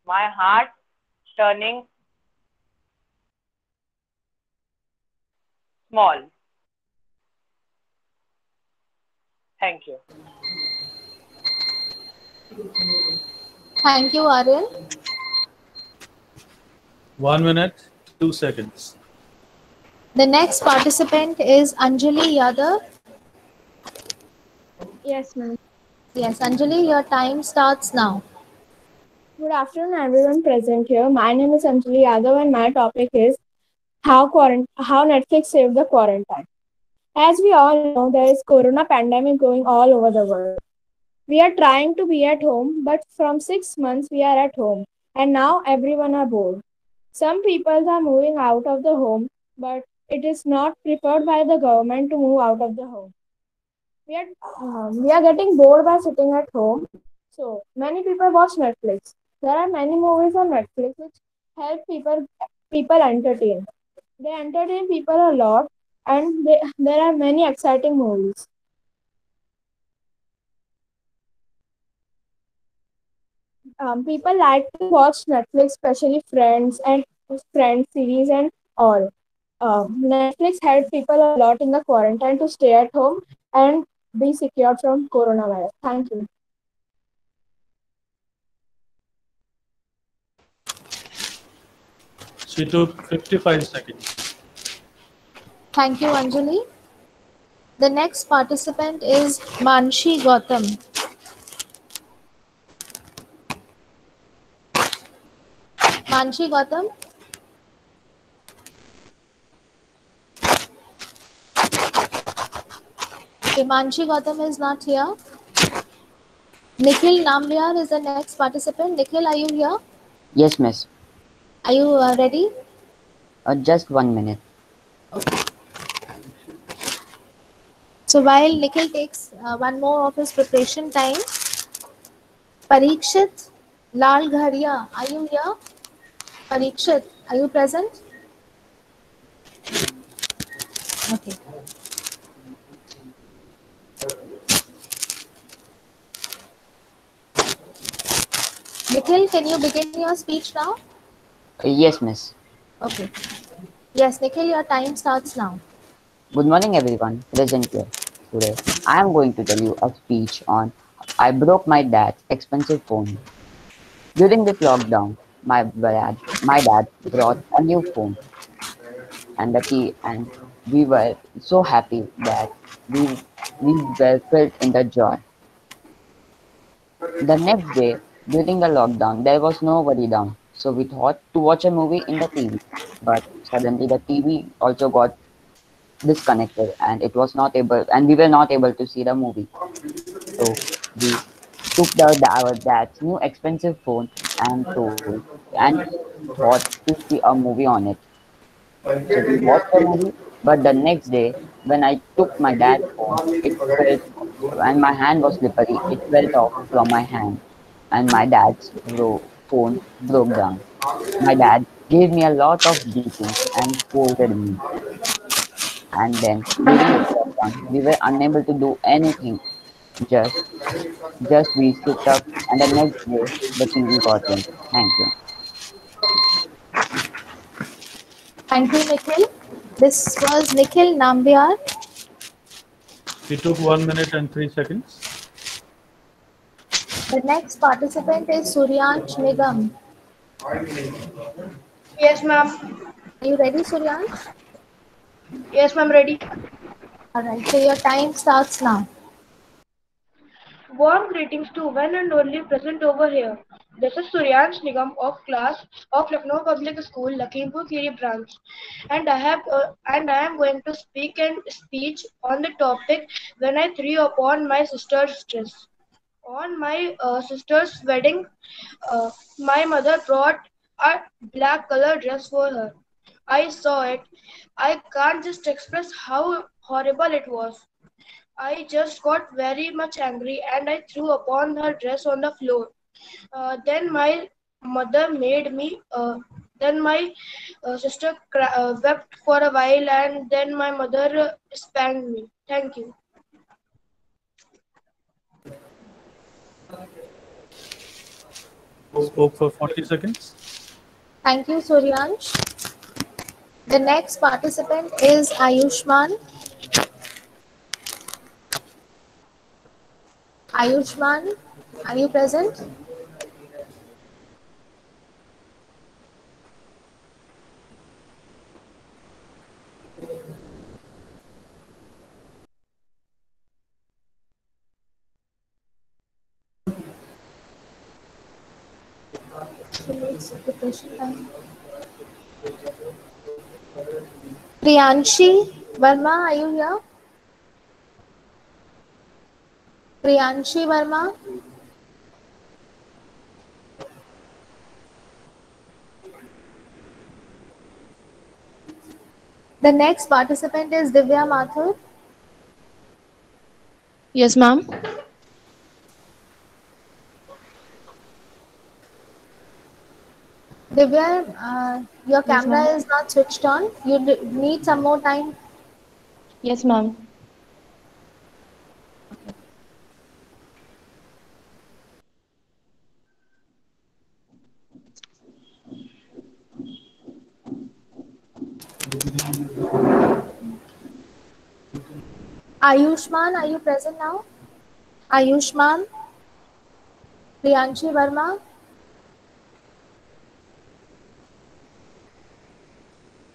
heart turning small. Thank you. Thank you, Aryan. 1 minute, 2 seconds. The next participant is Anjali Yadav. Yes, ma'am. Yes, Anjali, your time starts now. Good afternoon, everyone present here. My name is Anjali Yadav, and my topic is how Netflix saved the quarantine. As we all know, there is corona pandemic going all over the world. We are trying to be at home, but from 6 months we are at home, and now everyone are bored. Some people are moving out of the home, but it is not preferred by the government to move out of the home. We are getting bored by sitting at home, so many people watch Netflix. There are many movies on Netflix which help people entertain. They entertain people a lot, and there are many exciting movies. People like to watch Netflix, especially Friends and Friends series and all. Netflix helped people a lot in the quarantine to stay at home and be secure from coronavirus. Thank you. She took 55 seconds. Thank you, Anjali. The next participant is Manshi Gautam. Manshi Gautam. Okay, Manshi Gautam is not here. Nikhil Nambiar is the next participant. Nikhil, are you here? Yes, miss. Are you ready? Just 1 minute. So while Nikhil takes one more of his preparation time, Parikshit Lal Gharia, are you here? Parikshit, are you present? Okay. Nikhil, can you begin your speech now? Yes, miss. Okay. Yes, Nikhil, your time starts now. Good morning, everyone present here today. I am going to tell you a speech on I broke my dad's expensive phone. During this lockdown, my dad brought a new phone and the key, and we were so happy that we were filled in the joy. The next day, during the lockdown, there was nobody down, so we thought to watch a movie in the TV. But suddenly the TV also got disconnected, and it was not able, and we were not able to see the movie. So we took our dad's new expensive phone and told and thought to see a movie on it. So we watched the movie, but the next day when I took my dad's phone, it fell, and my hand was slippery. It fell off from my hand, and my dad's phone broke down. My dad gave me a lot of beatings and scolded me. And then during this lockdown, we were unable to do anything. Just just we sit up, and the next day the TV got in. Thank you. Thank you, Nikhil. This was Nikhil Nambiar. He took 1 minute and 3 seconds. The next participant is Suryansh Nigam. Yes, ma'am. Are you ready, Suryansh? Yes, ma'am, ready. Alright, so your time starts now. Warm greetings to one and only present over here. This is Suryansh Nigam of class of Lucknow Public School, Lakhimpur Kheri branch, and I am going to speak a speech on the topic when I threw upon my sister's dress. On my sister's wedding, my mother brought a black color dress for her. I saw it. I can't just express how horrible it was. I just got very much angry and I threw upon her dress on the floor. Then my mother made me. Then my sister wept for a while, and then my mother spanked me. Thank you. Spoke for 40 seconds. Thank you, Suryansh. The next participant is Ayushman. Ayushman, are you present? Priyanshi Verma, are you here? Priyanshi Verma. The next participant is Divya Mathur. Yes, ma'am. Divya, your camera is not switched on. You need some more time. Yes, ma'am. Ayushman, are you present now? Ayushman, Priyanshi Verma.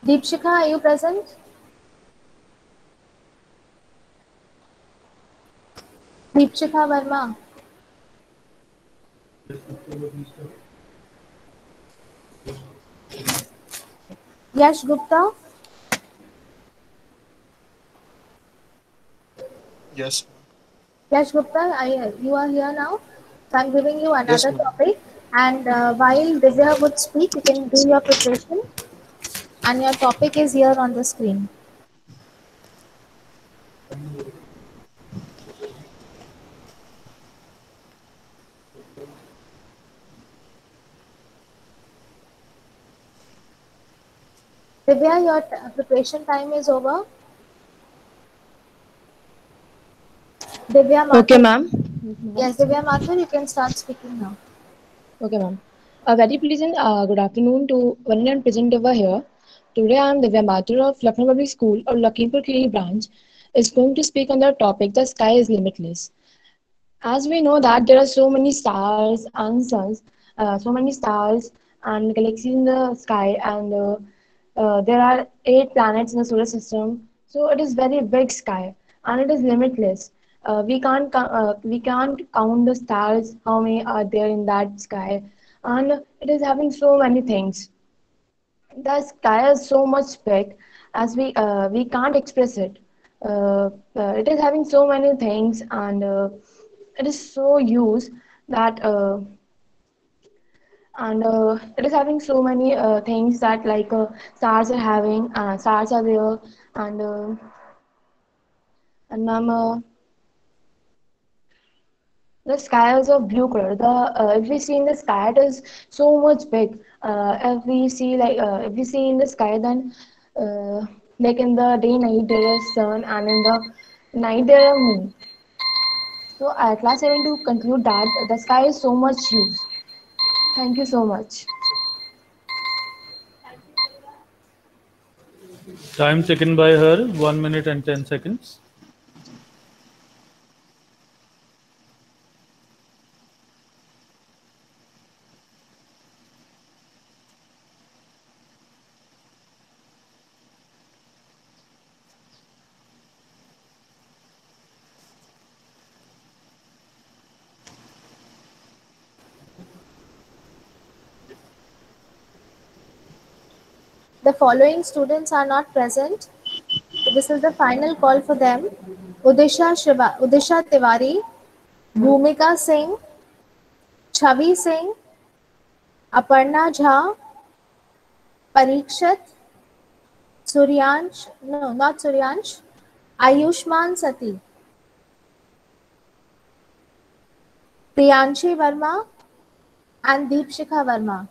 Deepshika, are you present? Deepshika Verma. Yash Gupta. Yes. Yash Gupta, you are here now. So I'm giving you Yes, another ma'am. topic. And while Divya would speak, you can do your preparation. And your topic is here on the screen. Divya, your preparation time is over. Divya Okay, Mathur. ma'am. Yes, Divya Mathur, you can start speaking now. Okay, ma'am. A very pleasant good afternoon to one and present over here. Today I am Divya Mathur of Lucknow Public School or Lakhimpur Kheri branch is going to speak on the topic the sky is limitless. As we know that there are so many stars and suns, so many stars and galaxies in the sky, and there are 8 planets in the solar system. So it is very big sky, and it is limitless. We can't count the stars how many are there in that sky, and it is having so many things. The sky is so much big as we can't express it. It is having so many things, and it is so huge that and it is having so many things that like stars are having stars are there, and ma'am, the sky is of blue color. The if we see in the sky, it is so much big. If we see in the sky, then like in the day night there is sun, and in the night there are moon. So at last, I want to conclude that the sky is so much huge. Thank you so much. Time taken by her 1 minute and 10 seconds. The following students are not present. So this is the final call for them. Udisha Tiwari, Bhumika Singh, Chavi Singh, Aparna Jha, Parikshit, Suryansh, no, not Suryansh, Ayushman Sati, Priyanshi Verma, and Deepshikha Verma.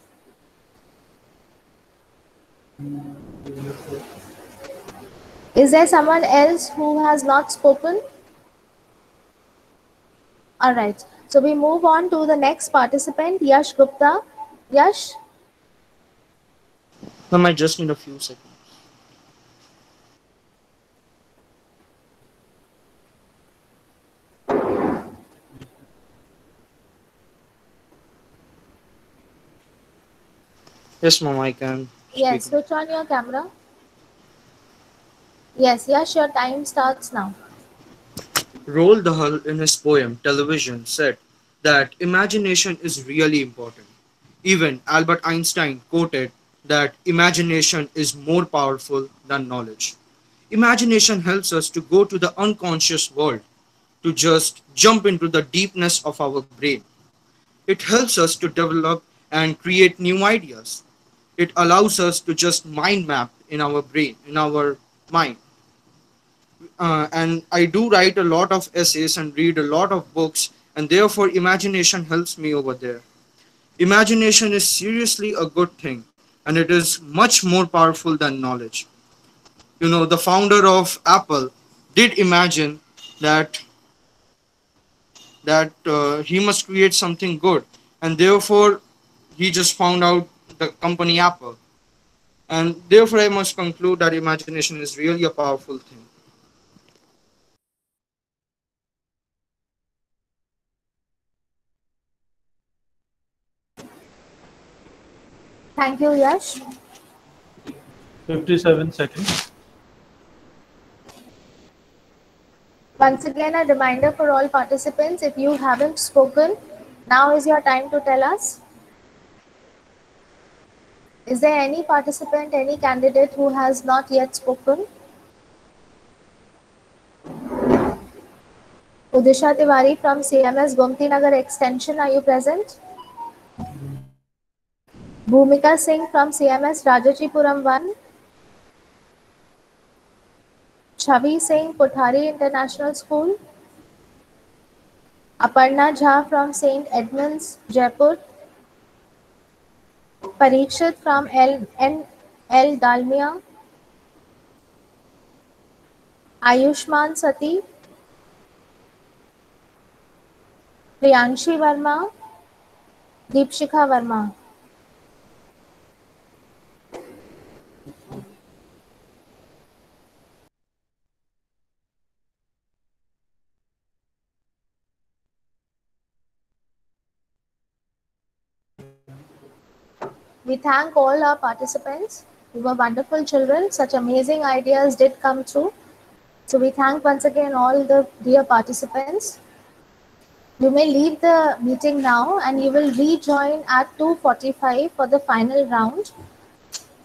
Is there someone else who has not spoken? All right. So we move on to the next participant, Yash Gupta. Yash? Ma'am, I just need a few seconds. Yes, ma'am, I can. Yes, switch on your camera. Yes, Yash, your time starts now. Roald Dahl, in his poem Television, said that imagination is really important. Even Albert Einstein quoted that imagination is more powerful than knowledge. Imagination helps us to go to the unconscious world, to just jump into the deepness of our brain. It helps us to develop and create new ideas. It allows us to just mind map in our brain, in our mind. And I do write a lot of essays and read a lot of books, and therefore imagination helps me over there. Imagination is seriously a good thing, and it is much more powerful than knowledge. You know, the founder of Apple did imagine that he must create something good, and therefore he just found out the company Apple. And therefore, I must conclude that imagination is really a powerful thing. Thank you, Yash. 57 seconds. Once again, a reminder for all participants, if you haven't spoken, now is your time to tell us. Is there any participant, any candidate who has not yet spoken? Udisha Tiwari from CMS Gomti Nagar Extension, are you present? Bhumika Singh from CMS Rajajipuram 1. Chavi Singh, Kothari International School. Aparna Jha from St. Edmunds, Jaipur. Parikshit from L. Dalmia. Ayushman Sati. Priyanshi Verma. Deepshikha Verma. We thank all our participants. You were wonderful children. Such amazing ideas did come through. So we thank once again all the dear participants. You may leave the meeting now and you will rejoin at 2:45 for the final round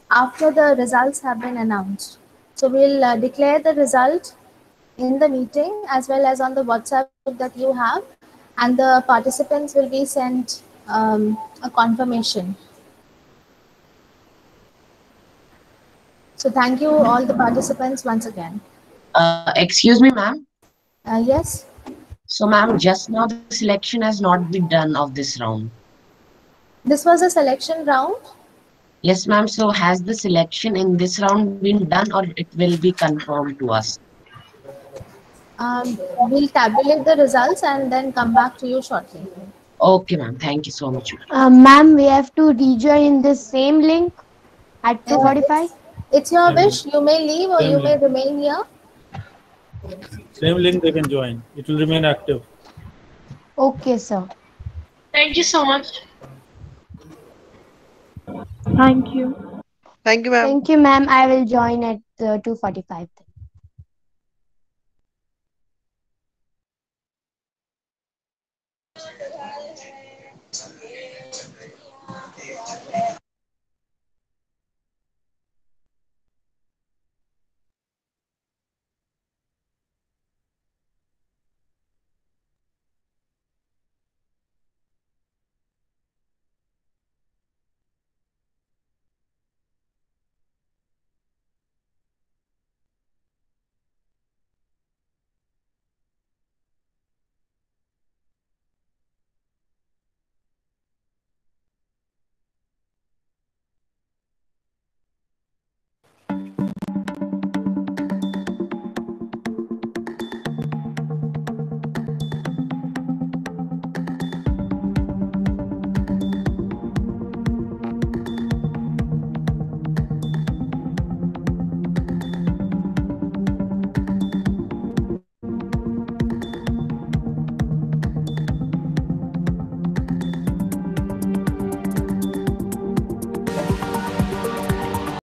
after the results have been announced. So we'll declare the result in the meeting as well as on the WhatsApp group that you have, and the participants will be sent a confirmation. So thank you all the participants once again. Excuse me, ma'am. Yes. So, ma'am, just now the selection has not been done of this round. This was a selection round? Yes, ma'am. So, has the selection in this round been done or it will be confirmed to us? We'll tabulate the results and then come back to you shortly. Okay, ma'am. Thank you so much. Ma'am, we have to rejoin in the same link at 2:45. It's your wish. You may leave or you may remain here. Same link they can join. It will remain active. Okay, sir. Thank you so much. Thank you. Thank you, ma'am. Thank you, ma'am. I will join at 2:45.